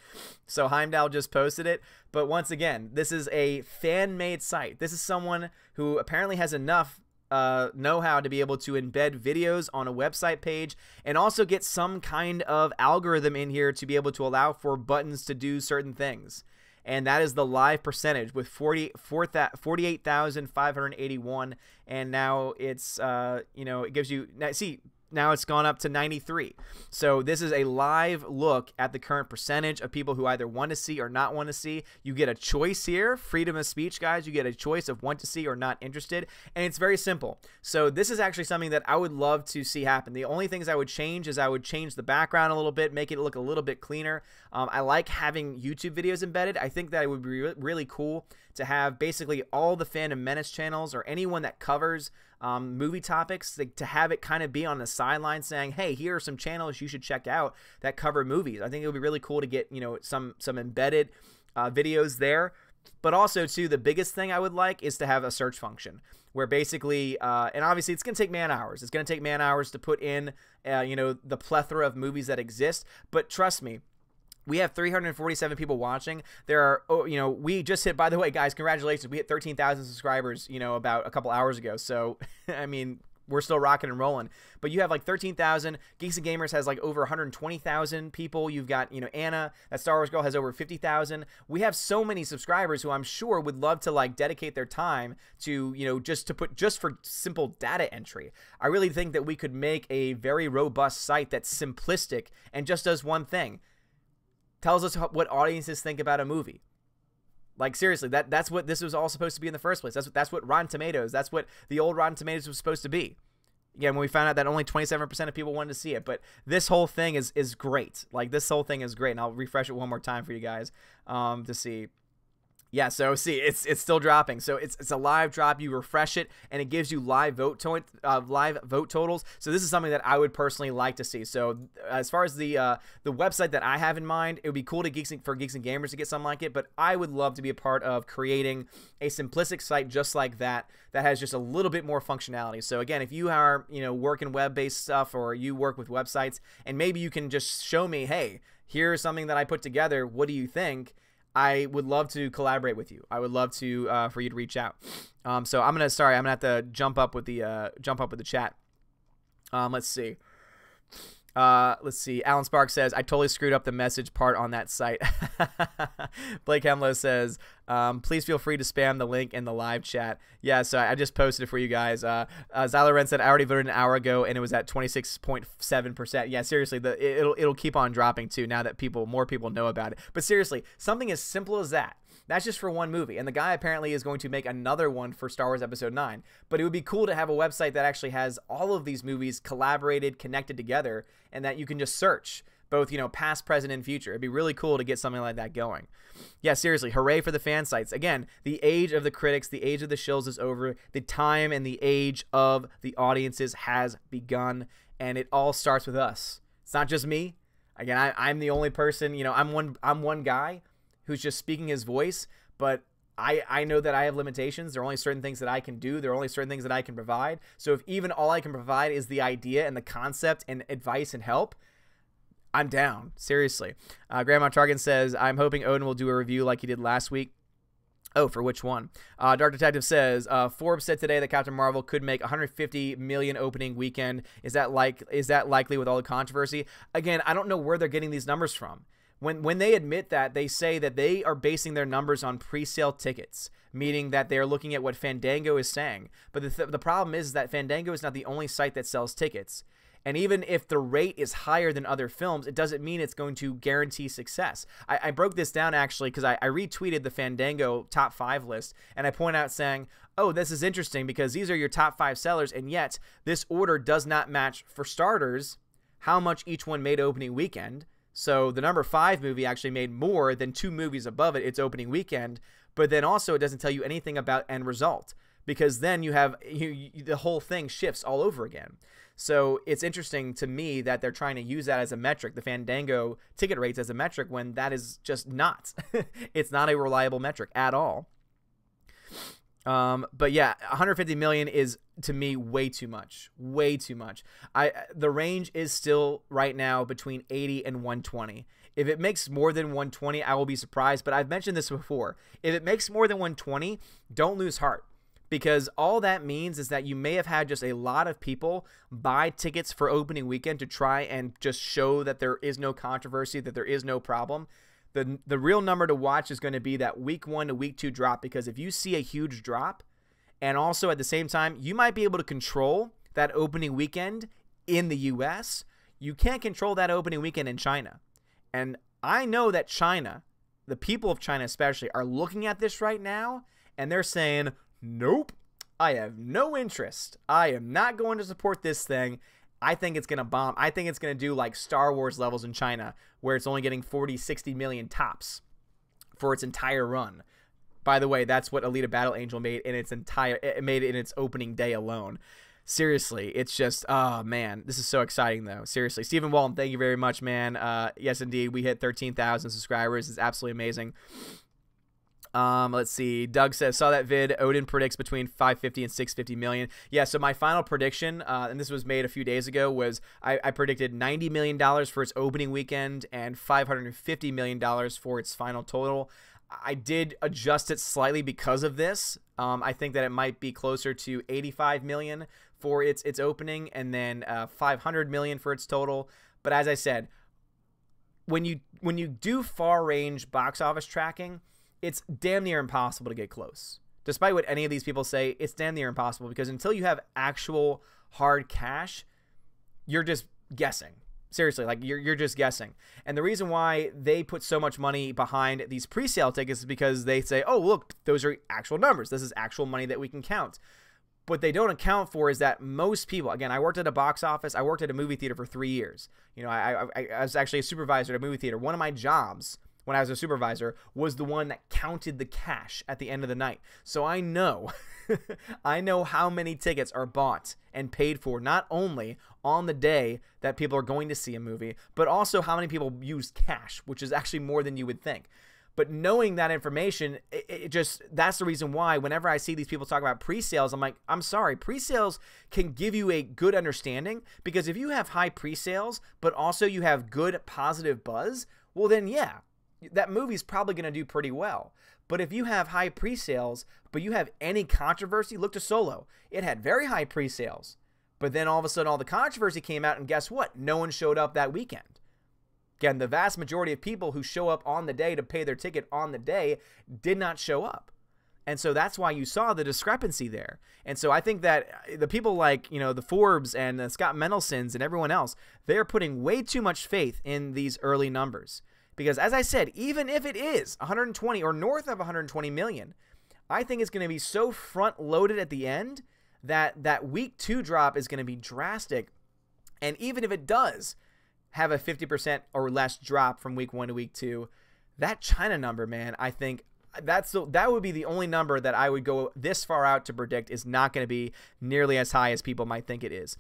So Heimdall just posted it. But once again, this is a fan-made site. This is someone who apparently has enough know-how to be able to embed videos on a website page and also get some kind of algorithm in here to be able to allow for buttons to do certain things. And that is the live percentage with 48,581, and now it's it gives you, see, now it's gone up to 93. So this is a live look at the current percentage of people who either want to see or not want to see. You get a choice here, freedom of speech, guys. You get a choice of want to see or not interested, and it's very simple. So this is actually something that I would love to see happen. The only things I would change is I would change the background a little bit, make it look a little bit cleaner. I like having YouTube videos embedded. I think that it would be really cool to have basically all the Phantom Menace channels or anyone that covers movie topics, to have it kind of be on the sideline saying, hey, here are some channels you should check out that cover movies. I think it would be really cool to get, some embedded videos there. But also, too, the biggest thing I would like is to have a search function where basically, and obviously it's going to take man hours. It's going to take man hours to put in, the plethora of movies that exist. But trust me, we have 347 people watching. There are, we just hit, by the way, guys, congratulations. We hit 13,000 subscribers, about a couple hours ago. So, I mean, we're still rocking and rolling. But you have like 13,000. Geeks and Gamers has like over 120,000 people. You've got, you know, Anna, that Star Wars girl, has over 50,000. We have so many subscribers who I'm sure would love to like dedicate their time to, you know, just for simple data entry. I really think that we could make a very robust site that's simplistic and just does one thing. Tells us what audiences think about a movie. Like, seriously, that's what this was all supposed to be in the first place. That's what Rotten Tomatoes, that's what the old Rotten Tomatoes was supposed to be. Again, when we found out that only 27% of people wanted to see it. But this whole thing is great. Like, this whole thing is great. And I'll refresh it one more time for you guys to see. Yeah, so see, it's still dropping. So it's a live drop. You refresh it, and it gives you live vote totals. So this is something that I would personally like to see. So as far as the website that I have in mind, it would be cool for Geeks and Gamers to get something like it. But I would love to be a part of creating a simplistic site just like that has just a little bit more functionality. So again, if you are, you know, working web-based stuff, or you work with websites, and maybe you can just show me, hey, here's something that I put together. What do you think? I would love to collaborate with you. I would love to for you to reach out. So I'm gonna have to jump up with the chat. Let's see. Alan Sparks says, I totally screwed up the message part on that site. Blake Hemlow says, please feel free to spam the link in the live chat. Yeah, so I just posted it for you guys. Zyla Ren said, I already voted an hour ago and it was at 26.7%. Yeah, seriously, it'll keep on dropping too now that more people know about it. But seriously, something as simple as that. That's just for one movie. And the guy apparently is going to make another one for Star Wars Episode 9. But it would be cool to have a website that actually has all of these movies collaborated, connected together, and that you can just search both, you know, past, present, and future. It'd be really cool to get something like that going. Yeah, seriously, hooray for the fan sites. Again, the age of the critics, the age of the shills is over. The time and the age of the audiences has begun, and it all starts with us. It's not just me. Again, I'm the only person, you know, I'm one guy who's just speaking his voice, but I know that I have limitations. There are only certain things that I can do. There are only certain things that I can provide. So if even all I can provide is the idea and the concept and advice and help, I'm down. Seriously. Grandma Targan says, I'm hoping Odin will do a review like he did last week. Oh, for which one? Dark Detective says, Forbes said today that Captain Marvel could make 150 million opening weekend. Is that likely with all the controversy? Again, I don't know where they're getting these numbers from. When they admit that, they say that they are basing their numbers on pre-sale tickets, meaning that they are looking at what Fandango is saying. But the problem is that Fandango is not the only site that sells tickets. And even if the rate is higher than other films, it doesn't mean it's going to guarantee success. I broke this down actually because I retweeted the Fandango top 5 list, and I point out saying, oh, this is interesting because these are your top 5 sellers, and yet this order does not match, for starters, how much each one made opening weekend. So the number 5 movie actually made more than 2 movies above it its opening weekend, but then also it doesn't tell you anything about end result, because then you have the whole thing shifts all over again. So it's interesting to me that they're trying to use that as a metric, the Fandango ticket rates as a metric, when that is just not. It's not a reliable metric at all. But yeah, 150 million is, to me, way too much. Way too much. The range is still right now between 80 and 120. If it makes more than 120, I will be surprised. But I've mentioned this before. If it makes more than 120, don't lose heart. Because all that means is that you may have had just a lot of people buy tickets for opening weekend to try and just show that there is no controversy, that there is no problem. The real number to watch is going to be that week 1 to week 2 drop, because if you see a huge drop, and also at the same time, you might be able to control that opening weekend in the US, you can't control that opening weekend in China. And I know that China, the people of China especially, are looking at this right now, and they're saying, nope, I have no interest. I am not going to support this thing. I think it's going to bomb. I think it's going to do like Star Wars levels in China, where it's only getting 40, 60 million tops for its entire run. By the way, that's what Alita Battle Angel made in its opening day alone. Seriously, it's just, oh man, this is so exciting though. Seriously, Stephen Walton, thank you very much, man. Yes, indeed, we hit 13,000 subscribers. It's absolutely amazing. Let's see. Doug says, saw that vid. Odin predicts between 550 and 650 million. Yeah, so my final prediction, and this was made a few days ago, was I predicted $90 million for its opening weekend and $550 million for its final total. I did adjust it slightly because of this. I think that it might be closer to 85 million for its opening, and then 500 million for its total. But as I said, when you do far range box office tracking, it's damn near impossible to get close. Despite what any of these people say, it's damn near impossible, because until you have actual hard cash, you're just guessing. Seriously, like you're just guessing. And the reason why they put so much money behind these pre-sale tickets is because they say, oh, look, those are actual numbers. This is actual money that we can count. What they don't account for is that most people, again, I worked at a box office. I worked at a movie theater for 3 years. You know, I was actually a supervisor at a movie theater. One of my jobs when I was a supervisor was the one that counted the cash at the end of the night. So I know, I know how many tickets are bought and paid for, not only on the day that people are going to see a movie, but also how many people use cash, which is actually more than you would think. But knowing that information, that's the reason why whenever I see these people talk about pre-sales, I'm like, I'm sorry, pre-sales can give you a good understanding, because if you have high pre-sales, but also you have good positive buzz, well then yeah, that movie's probably going to do pretty well. But if you have high pre-sales, but you have any controversy, look to Solo. It had very high pre-sales, but then all of a sudden all the controversy came out, and guess what? No one showed up that weekend. Again, the vast majority of people who show up on the day to pay their ticket on the day did not show up. And so that's why you saw the discrepancy there. And so I think that the people like, you know, the Forbes and the Scott Mendelsons and everyone else, they're putting way too much faith in these early numbers. Because as I said, even if it is 120 or north of 120 million, I think it's going to be so front loaded at the end that that week 2 drop is going to be drastic. And even if it does have a 50% or less drop from week 1 to week 2, that China number, man, I think that would be the only number that I would go this far out to predict is not going to be nearly as high as people might think it is.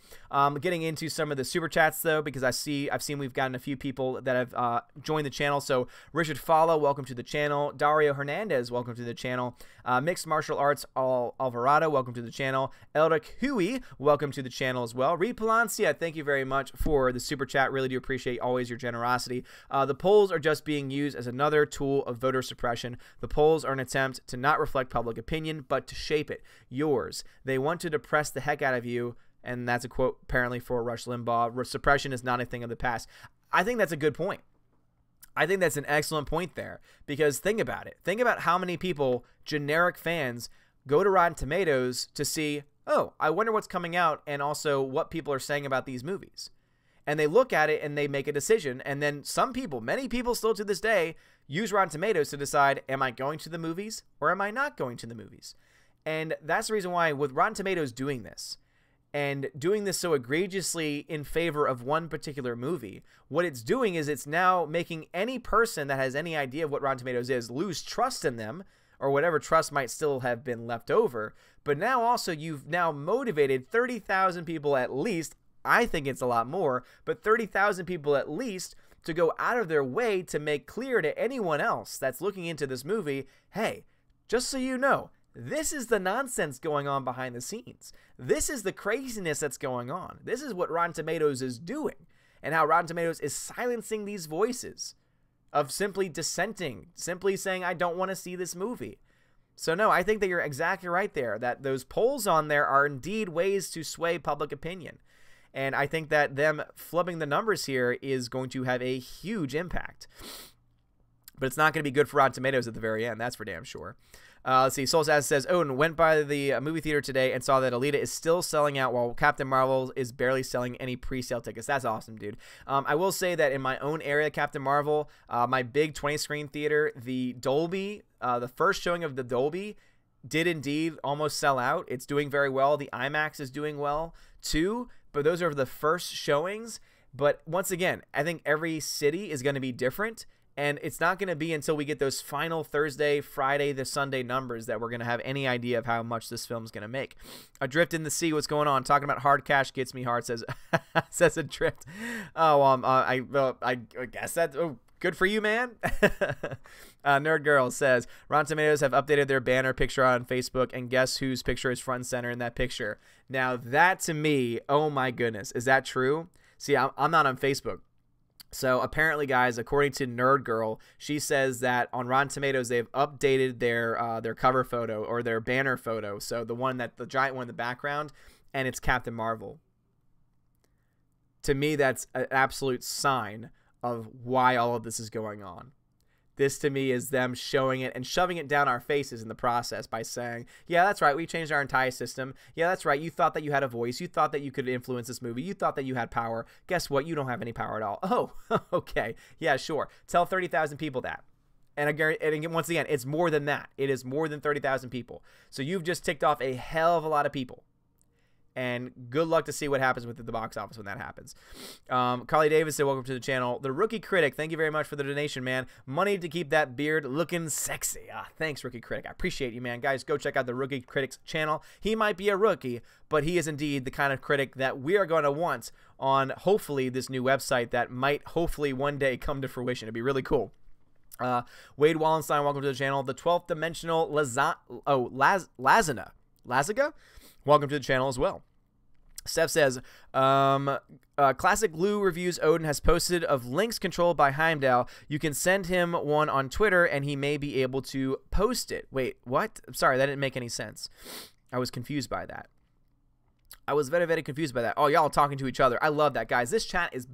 Getting into some of the super chats though, because I've seen we've gotten a few people that have joined the channel. So Richard Fala, welcome to the channel. Dario Hernandez, welcome to the channel. Mixed Martial Arts Alvarado, welcome to the channel. Elric Hui, welcome to the channel as well. Reed Palancia, thank you very much for the super chat. Really do appreciate always your generosity. The polls are just being used as another tool of voter suppression. The polls are an attempt to not reflect public opinion, but to shape it. Yours. They want to depress the heck out of you, and that's a quote apparently for Rush Limbaugh. Suppression is not a thing of the past. I think that's a good point. I think that's an excellent point there, because think about it. Think about how many people, generic fans, go to Rotten Tomatoes to see, oh, I wonder what's coming out, and also what people are saying about these movies. And they look at it and they make a decision, and then some people, many people still to this day, use Rotten Tomatoes to decide, am I going to the movies or am I not going to the movies? And that's the reason why with Rotten Tomatoes doing this, and doing this so egregiously in favor of one particular movie, what it's doing is it's now making any person that has any idea of what Rotten Tomatoes is lose trust in them, or whatever trust might still have been left over. But now also you've now motivated 30,000 people at least, I think it's a lot more, but 30,000 people at least to go out of their way to make clear to anyone else that's looking into this movie, hey, just so you know, this is the nonsense going on behind the scenes. This is the craziness that's going on. This is what Rotten Tomatoes is doing, and how Rotten Tomatoes is silencing these voices of simply dissenting, simply saying, I don't want to see this movie. So no, I think that you're exactly right there, that those polls on there are indeed ways to sway public opinion. And I think that them flubbing the numbers here is going to have a huge impact. But it's not going to be good for Rotten Tomatoes at the very end. That's for damn sure. Let's see. Soulsaz says, Odin went by the movie theater today and saw that Alita is still selling out while Captain Marvel is barely selling any pre-sale tickets. That's awesome, dude. I will say that in my own area, Captain Marvel, my big 20-screen theater, the Dolby, the first showing of the Dolby did indeed almost sell out. It's doing very well. The IMAX is doing well too. But those are the first showings. But once again, I think every city is going to be different. And it's not going to be until we get those final Thursday, Friday, the Sunday numbers that we're going to have any idea of how much this film's going to make. Adrift in the Sea, what's going on? Talking about hard cash gets me hard, says says Adrift. Oh, I guess that. Oh, good for you, man. Nerd Girl says, Rotten Tomatoes have updated their banner picture on Facebook, and guess whose picture is front and center in that picture? Now, that to me, oh my goodness, is that true? See, I'm not on Facebook. So apparently, guys, according to Nerd Girl, she says that on Rotten Tomatoes they've updated their cover photo or their banner photo. So the giant one in the background, and it's Captain Marvel. To me, that's an absolute sign of why all of this is going on. This, to me, is them showing it and shoving it down our faces in the process by saying, yeah, that's right, we changed our entire system. Yeah, that's right, you thought that you had a voice. You thought that you could influence this movie. You thought that you had power. Guess what? You don't have any power at all. Oh, okay. Yeah, sure. Tell 30,000 people that. And once again, it's more than that. It is more than 30,000 people. So you've just ticked off a hell of a lot of people. And good luck to see what happens with the box office when that happens. Carly Davis said, welcome to the channel. The Rookie Critic, thank you very much for the donation, man. Money to keep that beard looking sexy. Thanks, Rookie Critic. I appreciate you, man. Guys, go check out the Rookie Critic's channel. He might be a rookie, but he is indeed the kind of critic that we are going to want on, hopefully, this new website that might, hopefully, one day come to fruition. It'd be really cool. Wade Wallenstein, welcome to the channel. The 12th Dimensional Lazaga? Welcome to the channel as well. Steph says, Classic Glue Reviews Odin has posted of links controlled by Heimdall. You can send him one on Twitter, and he may be able to post it. Wait, what? I'm sorry, that didn't make any sense. I was confused by that. I was very, very confused by that. Oh, y'all talking to each other. I love that, guys. This chat is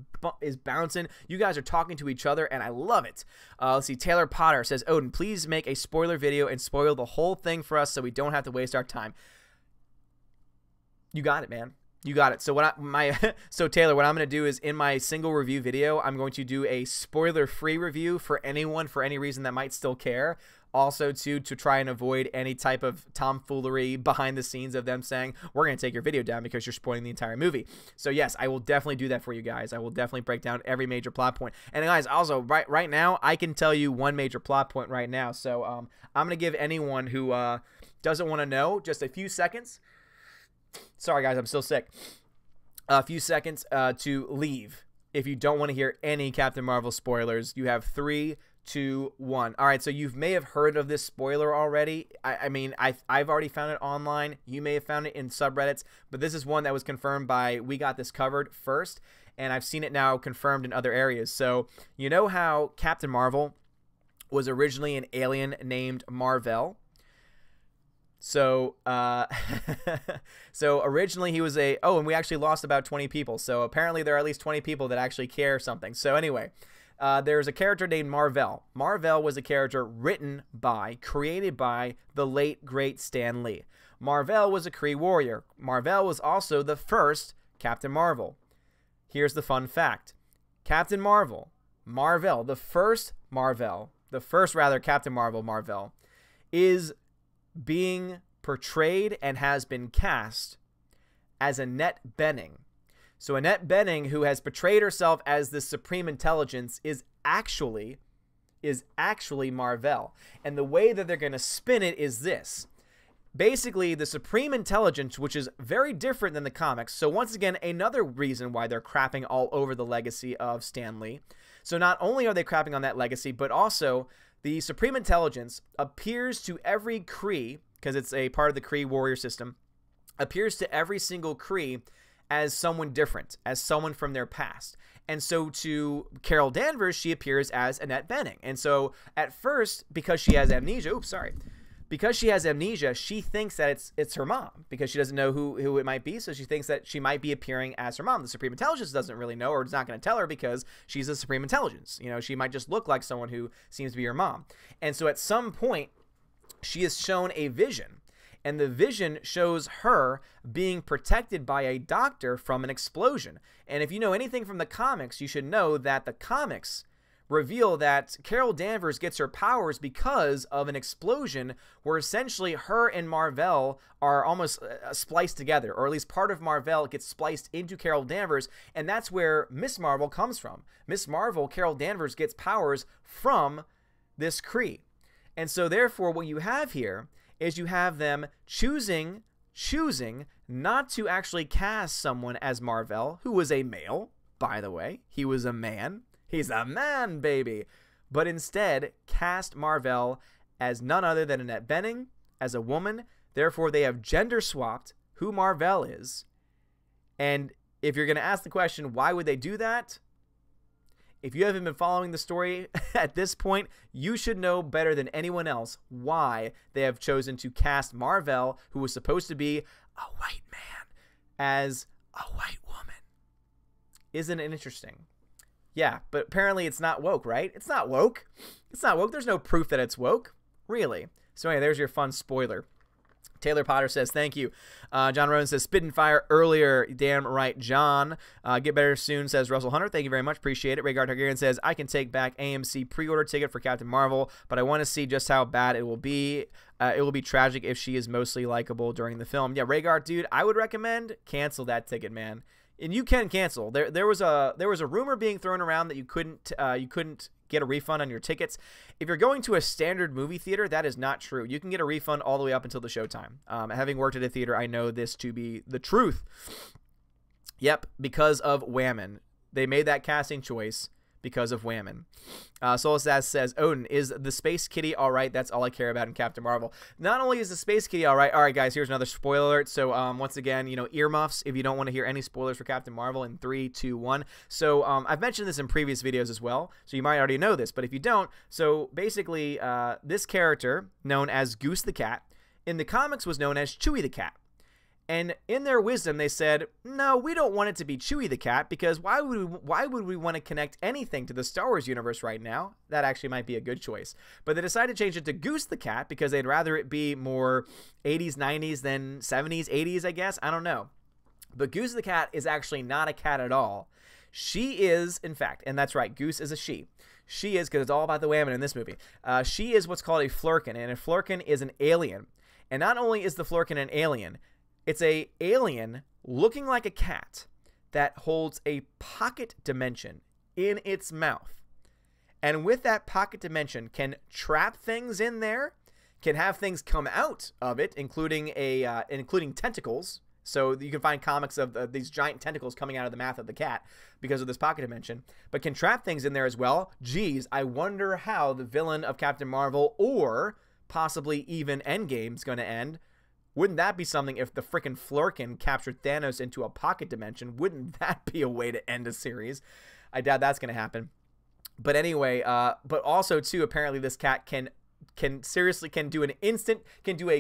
bouncing. You guys are talking to each other, and I love it. Let's see. Taylor Potter says, Odin, please make a spoiler video and spoil the whole thing for us so we don't have to waste our time. You got it, man. You got it. So so Taylor, what I'm going to do is in my single review video, I'm going to do a spoiler-free review for anyone for any reason that might still care. Also, to try and avoid any type of tomfoolery behind the scenes of them saying, we're going to take your video down because you're spoiling the entire movie. So yes, I will definitely do that for you guys. I will definitely break down every major plot point. And guys, also right now, I can tell you one major plot point right now. So I'm going to give anyone who doesn't want to know just a few seconds. Sorry, guys, I'm still sick. A few seconds to leave. If you don't want to hear any Captain Marvel spoilers, you have 3, 2, 1. All right, so you may have heard of this spoiler already. I mean, I've already found it online. You may have found it in subreddits, but this is one that was confirmed by We Got This Covered first, and I've seen it now confirmed in other areas. So you know how Captain Marvel was originally an alien named Mar-Vell? So, so originally he was and we actually lost about 20 people. So apparently there are at least 20 people that actually care something. So anyway, there's a character named Mar-Vell. Mar-Vell was a character created by the late, great Stan Lee. Mar-Vell was a Kree warrior. Mar-Vell was also the first Captain Marvel. Here's the fun fact. Captain Marvel, the first Captain Marvel, is being portrayed and has been cast as Annette Bening. So Annette Bening, who has portrayed herself as the Supreme Intelligence, is actually Mar-Vell. And the way that they're going to spin it is this. Basically, the Supreme Intelligence, which is very different than the comics. So once again, another reason why they're crapping all over the legacy of Stan Lee. So not only are they crapping on that legacy, but also the Supreme Intelligence appears to every Kree, because it's a part of the Kree warrior system, appears to every single Kree as someone different, as someone from their past. And so to Carol Danvers, she appears as Annette Bening. And so at first, because she has amnesia, she thinks that it's her mom because she doesn't know who it might be. So she thinks that she might be appearing as her mom. The Supreme Intelligence doesn't really know, or is not going to tell her because she's the Supreme Intelligence. You know, she might just look like someone who seems to be her mom. And so at some point, she is shown a vision. And the vision shows her being protected by a doctor from an explosion. And if you know anything from the comics, you should know that the comics reveal that Carol Danvers gets her powers because of an explosion where essentially her and Mar-Vell are almost spliced together, or at least part of Mar-Vell gets spliced into Carol Danvers, and that's where Miss Marvel comes from. Miss Marvel, Carol Danvers, gets powers from this Kree. And so therefore what you have here is you have them choosing not to actually cast someone as Mar-Vell, who was a male, by the way. He was a man. He's a man, baby. But instead, cast Mar-Vell as none other than Annette Bening, as a woman. Therefore, they have gender swapped who Mar-Vell is. And if you're going to ask the question, why would they do that? If you haven't been following the story at this point, you should know better than anyone else why they have chosen to cast Mar-Vell, who was supposed to be a white man, as a white woman. Isn't it interesting? Yeah, but apparently it's not woke, right? It's not woke. It's not woke. There's no proof that it's woke. Really. So anyway, there's your fun spoiler. Taylor Potter says, thank you. John Rowan says, spit and fire earlier. Damn right, John. Get better soon, says Russell Hunter. Thank you very much. Appreciate it. Rhaegar Targaryen says, I can take back AMC pre-order ticket for Captain Marvel, but I want to see just how bad it will be. It will be tragic if she is mostly likable during the film. Yeah, Rhaegar, dude, I would recommend cancel that ticket, man. And you can cancel. There was a rumor being thrown around that you couldn't get a refund on your tickets. If you're going to a standard movie theater, that is not true. You can get a refund all the way up until the showtime. Having worked at a theater, I know this to be the truth. Yep, because of Whammon. They made that casting choice because of Whammon. Solastaz says, Odin, is the Space Kitty all right? That's all I care about in Captain Marvel. Not only is the Space Kitty all right, guys, here's another spoiler alert. So once again, earmuffs if you don't want to hear any spoilers for Captain Marvel in 3, 2, 1. So I've mentioned this in previous videos as well, so you might already know this, but if you don't, so basically this character, known as Goose the Cat, in the comics was known as Chewie the Cat. And in their wisdom, they said, no, we don't want it to be Chewie the Cat, because why would we want to connect anything to the Star Wars universe right now? That actually might be a good choice. But they decided to change it to Goose the Cat because they'd rather it be more 80s, 90s than 70s, 80s, I guess. I don't know. But Goose the Cat is actually not a cat at all. She is, in fact, and that's right, Goose is a she. She is, because it's all about the Whammon in this movie. She is what's called a Flurkin, and a Flurkin is an alien. And not only is the Flurkin an alien, it's a alien looking like a cat that holds a pocket dimension in its mouth. And with that pocket dimension can trap things in there, can have things come out of it, including tentacles. So you can find comics of these giant tentacles coming out of the mouth of the cat because of this pocket dimension, but can trap things in there as well. Geez, I wonder how the villain of Captain Marvel, or possibly even Endgame, is going to end. Wouldn't that be something if the frickin' Flurkin captured Thanos into a pocket dimension? Wouldn't that be a way to end a series? I doubt that's going to happen. But anyway, but also too, apparently this cat can do a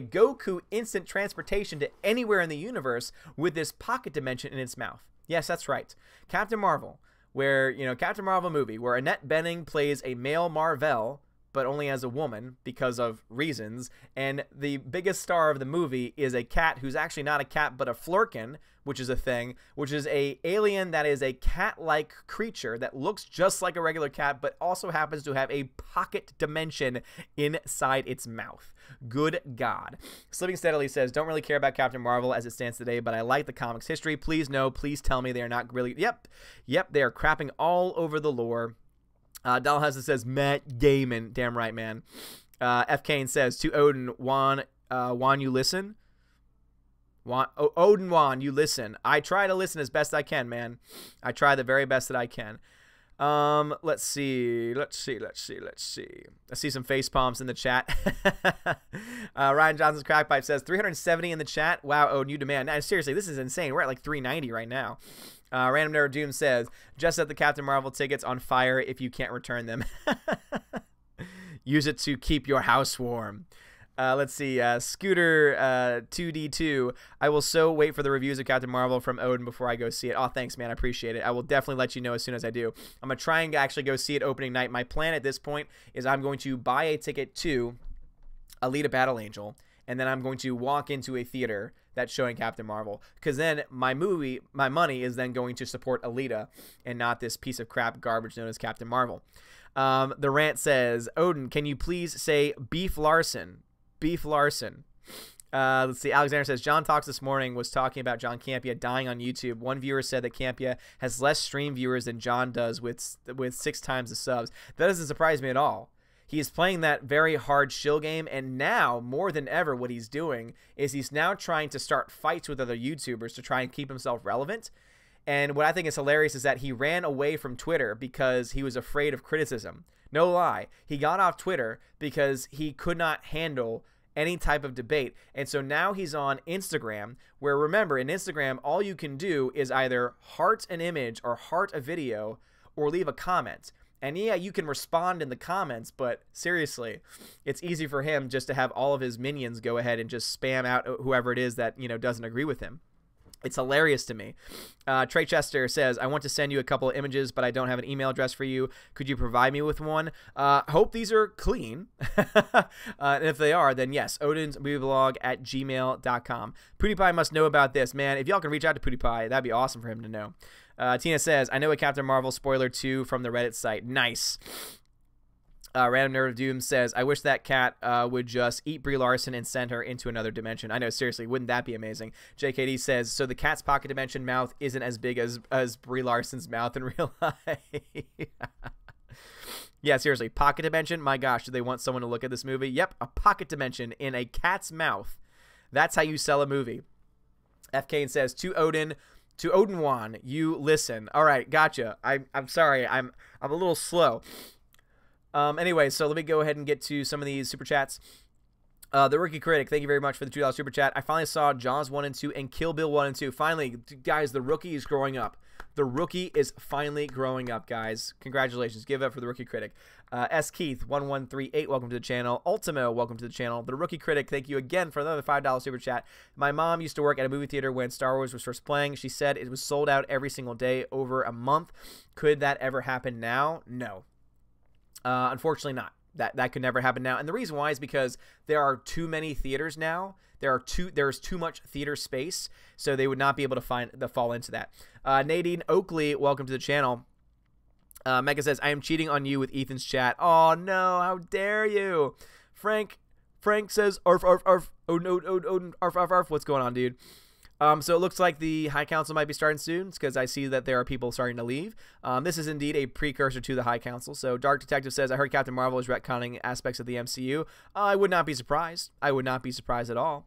Goku instant transportation to anywhere in the universe with this pocket dimension in its mouth. Yes, that's right. Captain Marvel, where, Captain Marvel movie, where Annette Bening plays a male Mar-Vell, but only as a woman because of reasons. And the biggest star of the movie is a cat who's actually not a cat, but a Flurkin, which is a thing, which is a alien that is a cat-like creature that looks just like a regular cat, but also happens to have a pocket dimension inside its mouth. Good God. Slipping Steadily says, don't really care about Captain Marvel as it stands today, but I like the comics history. Please no, please tell me they are not really, yep, they are crapping all over the lore. Dollhouse says, Matt Damon. Damn right, man. F. Kane says, to Odin, Juan, you listen? Odin Juan, you listen. I try to listen as best I can, man. I try the very best that I can. Let's see. I see some face palms in the chat. Ryan Johnson's Crackpipe says 370 in the chat. Wow, Odin, you demand. Now, seriously, this is insane. We're at like 390 right now. Random Nerd Doom says, just set the Captain Marvel tickets on fire if you can't return them. Use it to keep your house warm. Let's see. Scooter 2D2. I will so wait for the reviews of Captain Marvel from Odin before I go see it. Oh, thanks, man. I appreciate it. I will definitely let you know as soon as I do. I'm going to try and actually go see it opening night. My plan at this point is I'm going to buy a ticket to Alita Battle Angel, and then I'm going to walk into a theater that's showing Captain Marvel, because then my money is then going to support Alita and not this piece of crap garbage known as Captain Marvel. The rant says, Odin, can you please say Beef Larson? Beef Larson. Let's see. Alexander says, John Talks this morning was talking about John Campea dying on YouTube. One viewer said that Campea has less stream viewers than John does with 6 times the subs. That doesn't surprise me at all. He is playing that very hard shill game, and now, more than ever, what he's doing is he's now trying to start fights with other YouTubers to try and keep himself relevant. And what I think is hilarious is that he ran away from Twitter because he was afraid of criticism. No lie. He got off Twitter because he could not handle any type of debate. And so now he's on Instagram, where, remember, in Instagram, all you can do is either heart an image or heart a video, or leave a comment. And yeah, you can respond in the comments, but seriously, it's easy for him just to have all of his minions go ahead and just spam out whoever it is that, you know, doesn't agree with him. It's hilarious to me. Trey Chester says, I want to send you a couple of images, but I don't have an email address for you. Could you provide me with one? Hope these are clean. And if they are, then yes, odinsmovieblog@gmail.com. PewDiePie must know about this. Man, if y'all can reach out to PewDiePie, that'd be awesome for him to know. Tina says, I know a Captain Marvel spoiler too from the Reddit site. Nice. Random Nerd of Doom says, I wish that cat would just eat Brie Larson and send her into another dimension. I know, seriously, wouldn't that be amazing? JKD says, so the cat's pocket dimension mouth isn't as big as Brie Larson's mouth in real life. Yeah, seriously, pocket dimension? My gosh, do they want someone to look at this movie? Yep, a pocket dimension in a cat's mouth. That's how you sell a movie. F. Kane says, to Odin Wan, you listen. All right, gotcha. I'm sorry, I'm a little slow. Anyway, so let me go ahead and get to some of these super chats. The Rookie Critic, thank you very much for the $2 super chat. I finally saw Jaws 1 and 2 and Kill Bill 1 and 2. Finally, guys, the Rookie is growing up. The Rookie is finally growing up, guys. Congratulations. Give it up for the Rookie Critic. S. Keith 1138, welcome to the channel. Ultimo, welcome to the channel. The Rookie Critic, thank you again for another $5 super chat. My mom used to work at a movie theater when Star Wars was first playing. She said it was sold out every single day over a month. Could that ever happen now? No. Unfortunately not. That could never happen now. And the reason why is because there are too many theaters now. There's too much theater space, so they would not be able to fall into that. Nadine Oakley, welcome to the channel. Mega says, I am cheating on you with Ethan's chat. Oh no, how dare you? Frank says, arf, arf, arf. Oh no, Odin, arf, arf, arf. What's going on, dude? So it looks like the High Council might be starting soon because I see that there are people starting to leave. This is indeed a precursor to the High Council. So Dark Detective says, I heard Captain Marvel is retconning aspects of the MCU. I would not be surprised. I would not be surprised at all.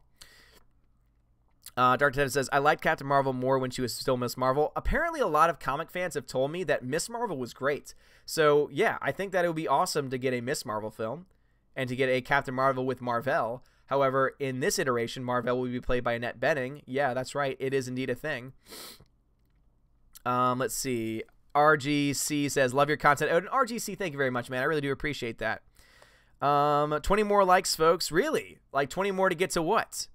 Dark Detective says, I liked Captain Marvel more when she was still Miss Marvel. Apparently a lot of comic fans have told me that Miss Marvel was great. So yeah, I think that it would be awesome to get a Miss Marvel film and to get a Captain Marvel with Marvel. However, in this iteration, Marvel will be played by Annette Bening. Yeah, that's right. It is indeed a thing. Let's see. RGC says, love your content. Odin, RGC, thank you very much, man. I really do appreciate that. 20 more likes, folks. Really? Like 20 more to get to what?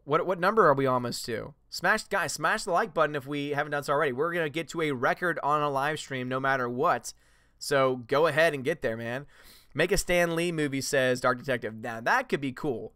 What number are we almost to? Guys, smash the like button if we haven't done so already. We're going to get to a record on a live stream no matter what. So go ahead and get there, man. Make a Stan Lee movie, says Dark Detective. Now, that could be cool.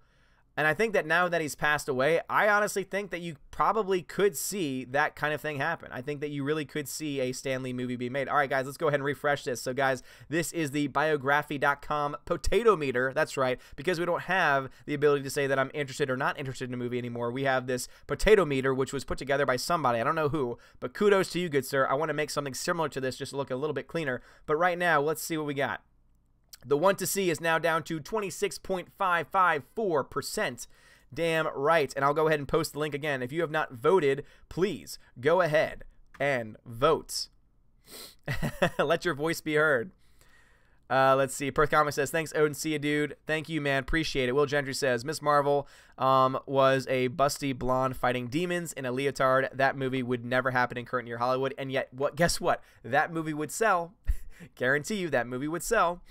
And I think that now that he's passed away, I honestly think that you probably could see that kind of thing happen. I think that you really could see a Stan Lee movie be made. All right, guys, let's go ahead and refresh this. So, guys, this is the biography.com potato meter. That's right, because we don't have the ability to say that I'm interested or not interested in a movie anymore. We have this potato meter, which was put together by somebody. I don't know who, but kudos to you, good sir. I want to make something similar to this just to look a little bit cleaner. But right now, let's see what we got. The want to see is now down to 26.554%. Damn right. And I'll go ahead and post the link again. If you have not voted, please go ahead and vote. Let your voice be heard. Let's see. Perth Comics says, thanks, Odin. See you, dude. Thank you, man. Appreciate it. Will Gentry says, Miss Marvel was a busty blonde fighting demons in a leotard. That movie would never happen in current year Hollywood. And yet, guess what? That movie would sell. Guarantee you that movie would sell.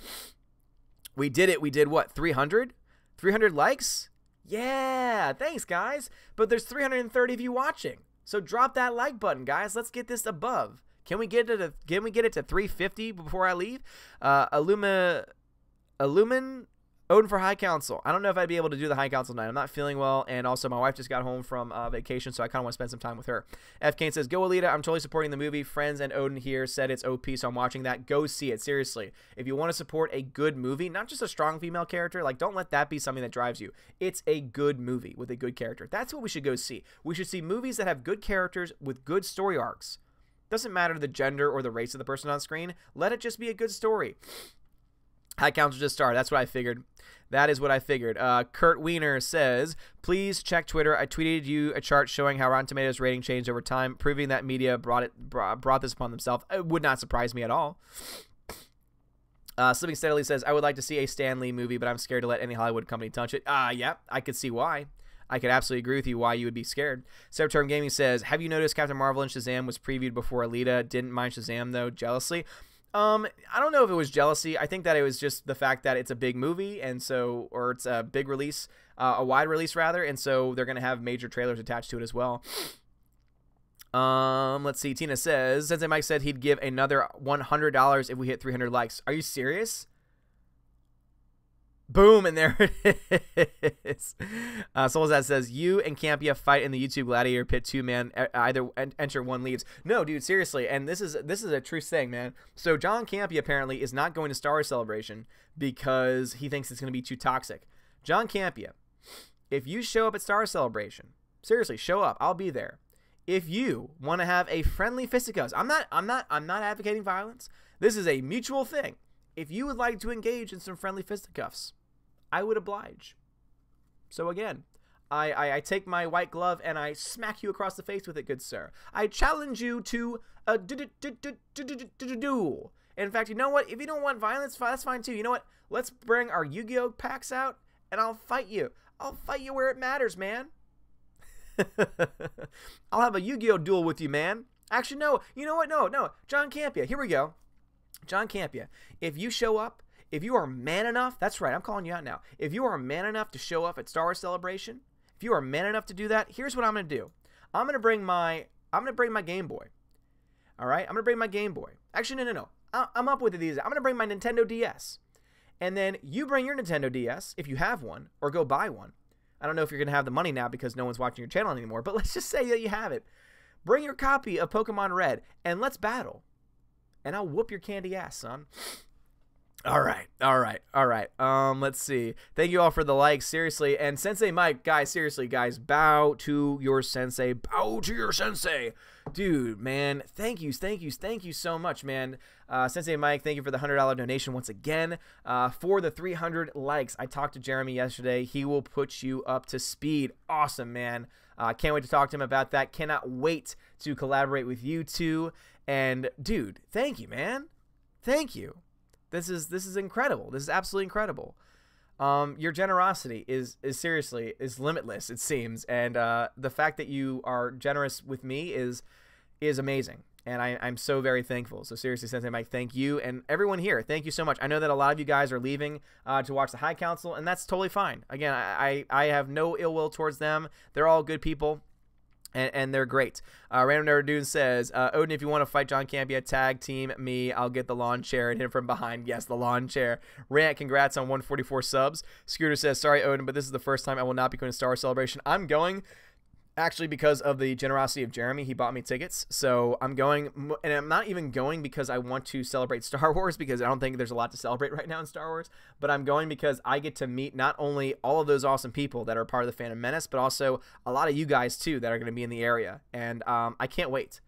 We did it. We did what? 300? 300 likes? Yeah. Thanks, guys. But there's 330 of you watching. So drop that like button, guys. Let's get this above. Can we get it to 350 before I leave? Illumin Odin for High Council. I don't know if I'd be able to do the High Council tonight. I'm not feeling well, and also my wife just got home from vacation, so I kind of want to spend some time with her. F. Kane says, go Alita. I'm totally supporting the movie. Friends and Odin here said it's OP, so I'm watching that. Go see it. Seriously. If you want to support a good movie, not just a strong female character, like don't let that be something that drives you. It's a good movie with a good character. That's what we should go see. We should see movies that have good characters with good story arcs. Doesn't matter the gender or the race of the person on screen. Let it just be a good story. High Council just started. That's what I figured. That is what I figured. Kurt Wiener says, please check Twitter. I tweeted you a chart showing how Rotten Tomatoes rating changed over time, proving that media brought this upon themselves. It would not surprise me at all. Slipping Steadily says, I would like to see a Stan Lee movie, but I'm scared to let any Hollywood company touch it. Yeah, I could see why. I could absolutely agree with you why you would be scared. Septerm Gaming says, have you noticed Captain Marvel and Shazam was previewed before Alita? Didn't mind Shazam, though, jealously. I don't know if it was jealousy. I think that it was just the fact that it's a big movie, and so, or it's a big release, a wide release rather, and so they're going to have major trailers attached to it as well. Let's see. Tina says, Sensei Mike said he'd give another $100 if we hit 300 likes. Are you serious? Boom, and there it is. Soulzad says, you and Campia fight in the YouTube Gladiator Pit 2-man. Either enter, one leaves. No, dude, seriously, and this is a true thing, man. So John Campia apparently is not going to Star Wars Celebration because he thinks it's going to be too toxic. John Campia, if you show up at Star Wars Celebration, seriously, show up. I'll be there. If you want to have a friendly fisticuffs, I'm not advocating violence. This is a mutual thing. If you would like to engage in some friendly fisticuffs, I would oblige. So again, I take my white glove and I smack you across the face with it, good sir. I challenge you to a duel. In fact, you know what? If you don't want violence, that's fine too. You know what? Let's bring our Yu-Gi-Oh packs out and I'll fight you. I'll fight you where it matters, man. I'll have a Yu-Gi-Oh duel with you, man. Actually, no. You know what? No. John Campia. Here we go. John Campia. If you show up, if you are man enough, that's right, I'm calling you out now. If you are man enough to show up at Star Wars Celebration, if you are man enough to do that, here's what I'm going to do. I'm going to bring my Game Boy. All right? I'm going to bring my Game Boy. Actually, no. I'm up with these. I'm going to bring my Nintendo DS. And then you bring your Nintendo DS, if you have one, or go buy one. I don't know if you're going to have the money now because no one's watching your channel anymore, but let's just say that you have it. Bring your copy of Pokemon Red, and let's battle. And I'll whoop your candy ass, son. All right. Let's see. Thank you all for the likes, seriously. And Sensei Mike, guys, seriously, guys, bow to your sensei. Bow to your sensei. Dude, man, thank you so much, man. Sensei Mike, thank you for the $100 donation once again. For the 300 likes, I talked to Jeremy yesterday. He will put you up to speed. Awesome, man. Can't wait to talk to him about that. Cannot wait to collaborate with you two. And dude, thank you, man. Thank you. This is incredible. This is absolutely incredible. Your generosity is seriously limitless, it seems, and the fact that you are generous with me is amazing, and I'm so very thankful. So seriously, Sensei Mike, thank you, and everyone here, thank you so much. I know that a lot of you guys are leaving to watch the High Council, and that's totally fine. Again, I have no ill will towards them. They're all good people. And they're great. Random Nerd Dude says, Odin, if you want to fight John Campia, tag team me. I'll get the lawn chair and hit him from behind. Yes, the lawn chair. Rant, congrats on 144 subs. Scooter says, sorry, Odin, but this is the first time I will not be going to Star Wars Celebration. I'm going, actually, because of the generosity of Jeremy. He bought me tickets. So I'm going, and I'm not even going because I want to celebrate Star Wars, because I don't think there's a lot to celebrate right now in Star Wars. But I'm going because I get to meet not only all of those awesome people that are part of the Phantom Menace, but also a lot of you guys, too, that are going to be in the area. And I can't wait.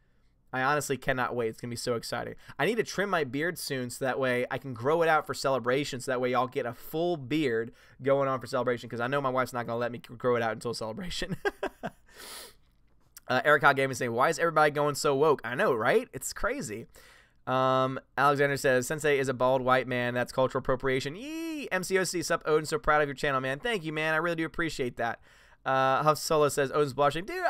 I honestly cannot wait. It's going to be so exciting. I need to trim my beard soon so that way I can grow it out for Celebration, so that way y'all get a full beard going on for Celebration, because I know my wife's not going to let me grow it out until Celebration. Eric Hot Gaming saying, why is everybody going so woke? I know, right? It's crazy. Alexander says, Sensei is a bald white man. That's cultural appropriation. Yee! MCOC, sup, Odin, so proud of your channel, man. Thank you, man. I really do appreciate that. Huff Solo says, Odin's blushing. Dude,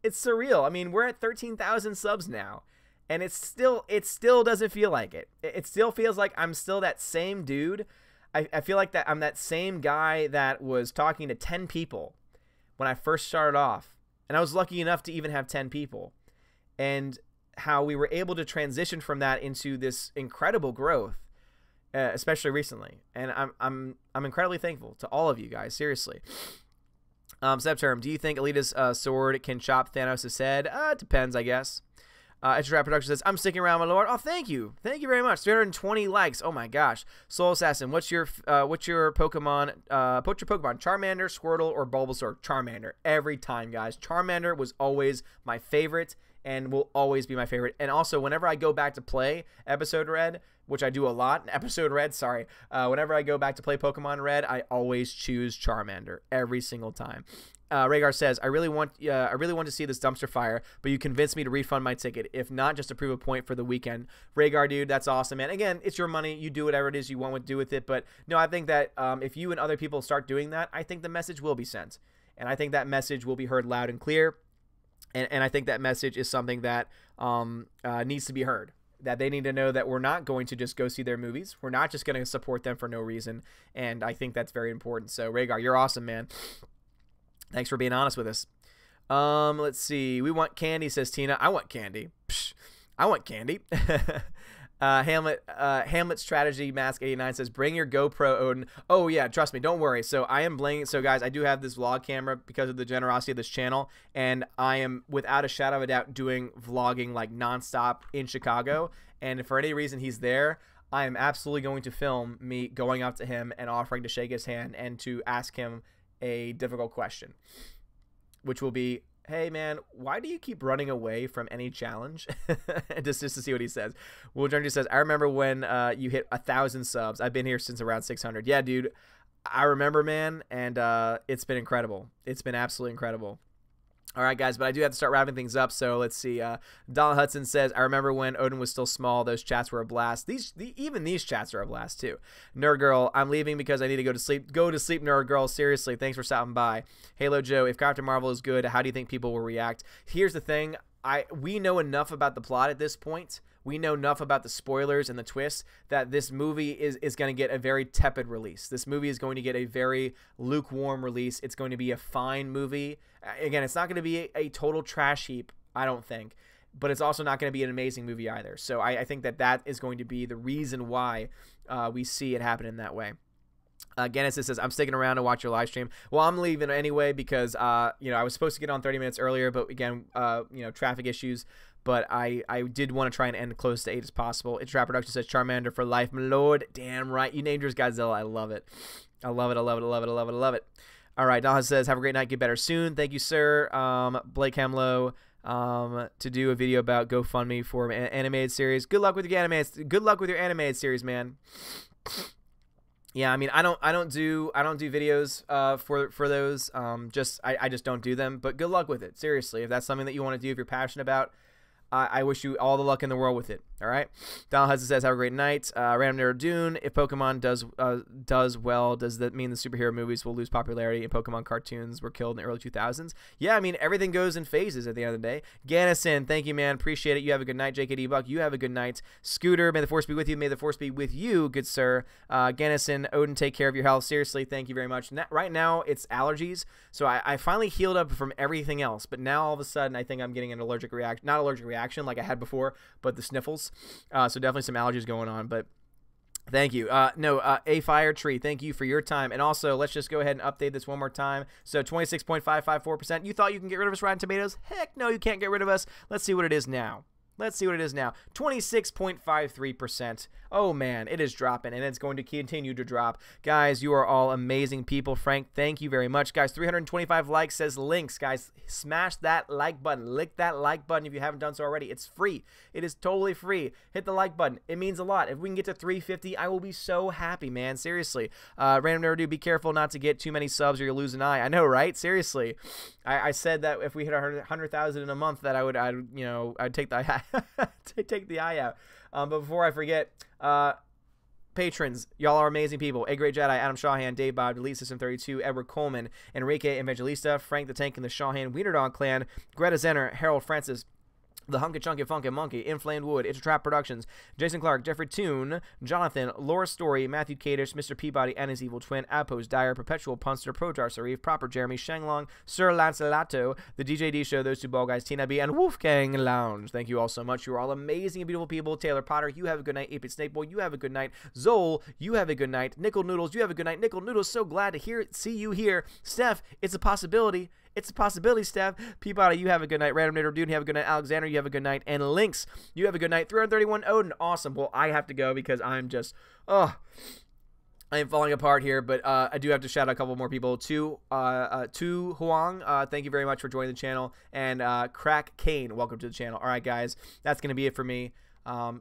it's surreal. I mean, we're at 13,000 subs now, and it still doesn't feel like it. It still feels like I'm still that same dude. I feel like that I'm that same guy that was talking to 10 people when I first started off. And I was lucky enough to even have 10 people, and how we were able to transition from that into this incredible growth, especially recently. And I'm incredibly thankful to all of you guys. Seriously. Septerm, do you think Alita's sword can chop Thanos' head? It depends, I guess. Extra Rap Production says, I'm sticking around, my lord. Oh, thank you. Thank you very much. 320 likes. Oh, my gosh. Soul Assassin, what's your Pokemon? Put your Pokemon, Charmander, Squirtle, or Bulbasaur? Charmander. Every time, guys. Charmander was always my favorite and will always be my favorite. And also, whenever I go back to play Episode Red, which I do a lot, Episode Red, sorry. Whenever I go back to play Pokemon Red, I always choose Charmander every single time. Rhaegar says, I really want to see this dumpster fire, but you convinced me to refund my ticket. If not, just to prove a point for the weekend. Rhaegar, dude, that's awesome, man. Again, it's your money. You do whatever it is you want to do with it. But no, I think that if you and other people start doing that, I think the message will be sent. And I think that message will be heard loud and clear. And I think that message is something that needs to be heard. That they need to know that we're not going to just go see their movies. We're not just going to support them for no reason. And I think that's very important. So, Rhaegar, you're awesome, man. Thanks for being honest with us. Let's see. We want candy, says Tina. I want candy. Psh, I want candy. Hamlet Strategy Mask 89 says, bring your GoPro, Odin. Oh, yeah, trust me. Don't worry. So I am blaming. So, guys, I do have this vlog camera because of the generosity of this channel. And I am, without a shadow of a doubt, doing vlogging like nonstop in Chicago. And if for any reason he's there, I am absolutely going to film me going up to him and offering to shake his hand and to ask him a difficult question, which will be, hey man, why do you keep running away from any challenge? just to see what he says. Will Journey says, I remember when you hit 1,000 subs. I've been here since around 600. Yeah, dude, I remember, man, and it's been incredible. It's been absolutely incredible. All right, guys, but I do have to start wrapping things up, so let's see. Donald Hudson says, I remember when Odin was still small. Those chats were a blast. Even these chats are a blast, too. Nerd Girl, I'm leaving because I need to go to sleep. Go to sleep, Nerd Girl. Seriously, thanks for stopping by. Halo Joe, if Captain Marvel is good, how do you think people will react? Here's the thing. We know enough about the plot at this point. We know enough about the spoilers and the twists that this movie is going to get a very tepid release. This movie is going to get a very lukewarm release. It's going to be a fine movie. Again, it's not going to be a total trash heap, I don't think. But it's also not going to be an amazing movie either. So I think that is going to be the reason why we see it happen in that way. Genesis says, I'm sticking around to watch your live stream. Well, I'm leaving anyway because, I was supposed to get on 30 minutes earlier, but again, traffic issues. But I did want to try and end close to 8 as possible. It's Trap Production says, Charmander for life, my lord. Damn right. You named yours Godzilla. I love it. I love it. I love it. I love it. I love it. I love it. All right. Daha says, have a great night. Get better soon. Thank you, sir. Blake Hemlow. To do a video about GoFundMe for an animated series. Good luck with your animated series, man. Yeah, I mean, I don't do videos for those. I just don't do them. But good luck with it. Seriously, if that's something that you want to do, if you're passionate about, I wish you all the luck in the world with it. All right. Donald Hudson says, have a great night. Random Nerd Dune, if Pokemon does well, does that mean the superhero movies will lose popularity and Pokemon cartoons were killed in the early 2000s? Yeah, I mean, everything goes in phases at the end of the day. Gannison, thank you, man. Appreciate it. You have a good night. JKD Buck, you have a good night. Scooter, may the force be with you. May the force be with you, good sir. Gannison, Odin, take care of your health. Seriously, thank you very much. Right now, it's allergies. So I finally healed up from everything else. But now, all of a sudden, I think I'm getting an allergic reaction. Not allergic reaction like I had before, but the sniffles. So definitely some allergies going on, but thank you. A Fire Tree, thank you for your time. And also, let's just go ahead and update this one more time. So 26.554%. You thought you can get rid of us, Rotten Tomatoes? Heck no, you can't get rid of us. Let's see what it is now. 26.53%. Oh, man, it is dropping, and it's going to continue to drop. Guys, you are all amazing people. Frank, thank you very much. Guys, 325 likes says links. Guys, smash that like button. Lick that like button if you haven't done so already. It's free. It is totally free. Hit the like button. It means a lot. If we can get to 350, I will be so happy, man. Seriously. Random Nerd, be careful not to get too many subs or you'll lose an eye. I know, right? Seriously. I said that if we hit 100,000 in a month that I'd take the take the eye out. But before I forget, patrons, y'all are amazing people. A Great Jedi, Adam Shawhan, Dave Bob, Delete System 32, Edward Coleman, Enrique Evangelista, Frank the Tank and the Shawhan Wiener Dog Clan, Greta Zenner, Harold Francis, The Hunky Chunky Funky Monkey, Inflamed Wood, It's a Trap Productions, Jason Clark, Jeffrey Toon, Jonathan, Laura Story, Matthew Kadish, Mr. Peabody and his evil twin, Appos, Dyer, Perpetual Punster, Protar Sarif, Proper Jeremy, Shenglong, Sir Lancelato, The DJD Show, Those Two Ball Guys, Tina B, and Wolfgang Lounge. Thank you all so much. You are all amazing and beautiful people. Taylor Potter, you have a good night. 8-Bit Snake Boy, you have a good night. Zol, you have a good night. Nickel Noodles, you have a good night. Nickel Noodles, so glad to see you here. Steph, it's a possibility. It's a possibility, Steph. Peabody, you have a good night. Random Nader Dude, you have a good night. Alexander, you have a good night. And Lynx, you have a good night. 331 Odin, awesome. Well, I have to go because I'm just, I am falling apart here, but I do have to shout out a couple more people. To Huang, thank you very much for joining the channel. And Crack Kane, welcome to the channel. All right, guys, that's going to be it for me.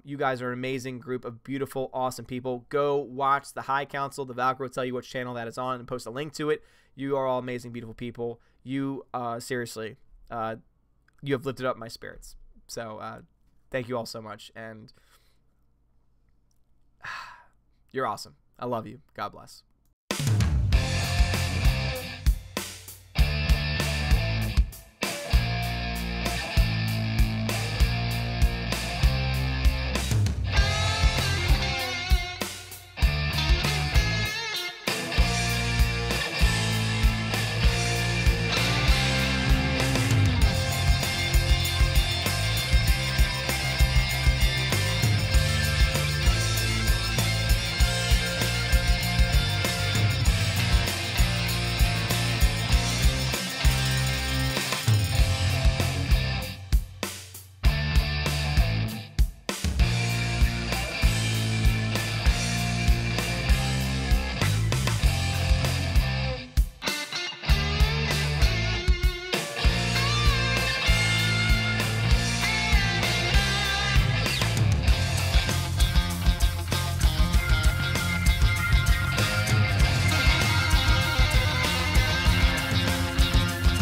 You guys are an amazing group of beautiful, awesome people. Go watch the High Council. The Valkyrie will tell you which channel that is on and post a link to it. You are all amazing, beautiful people. you seriously, you have lifted up my spirits. So thank you all so much, and you're awesome. I love you. God bless.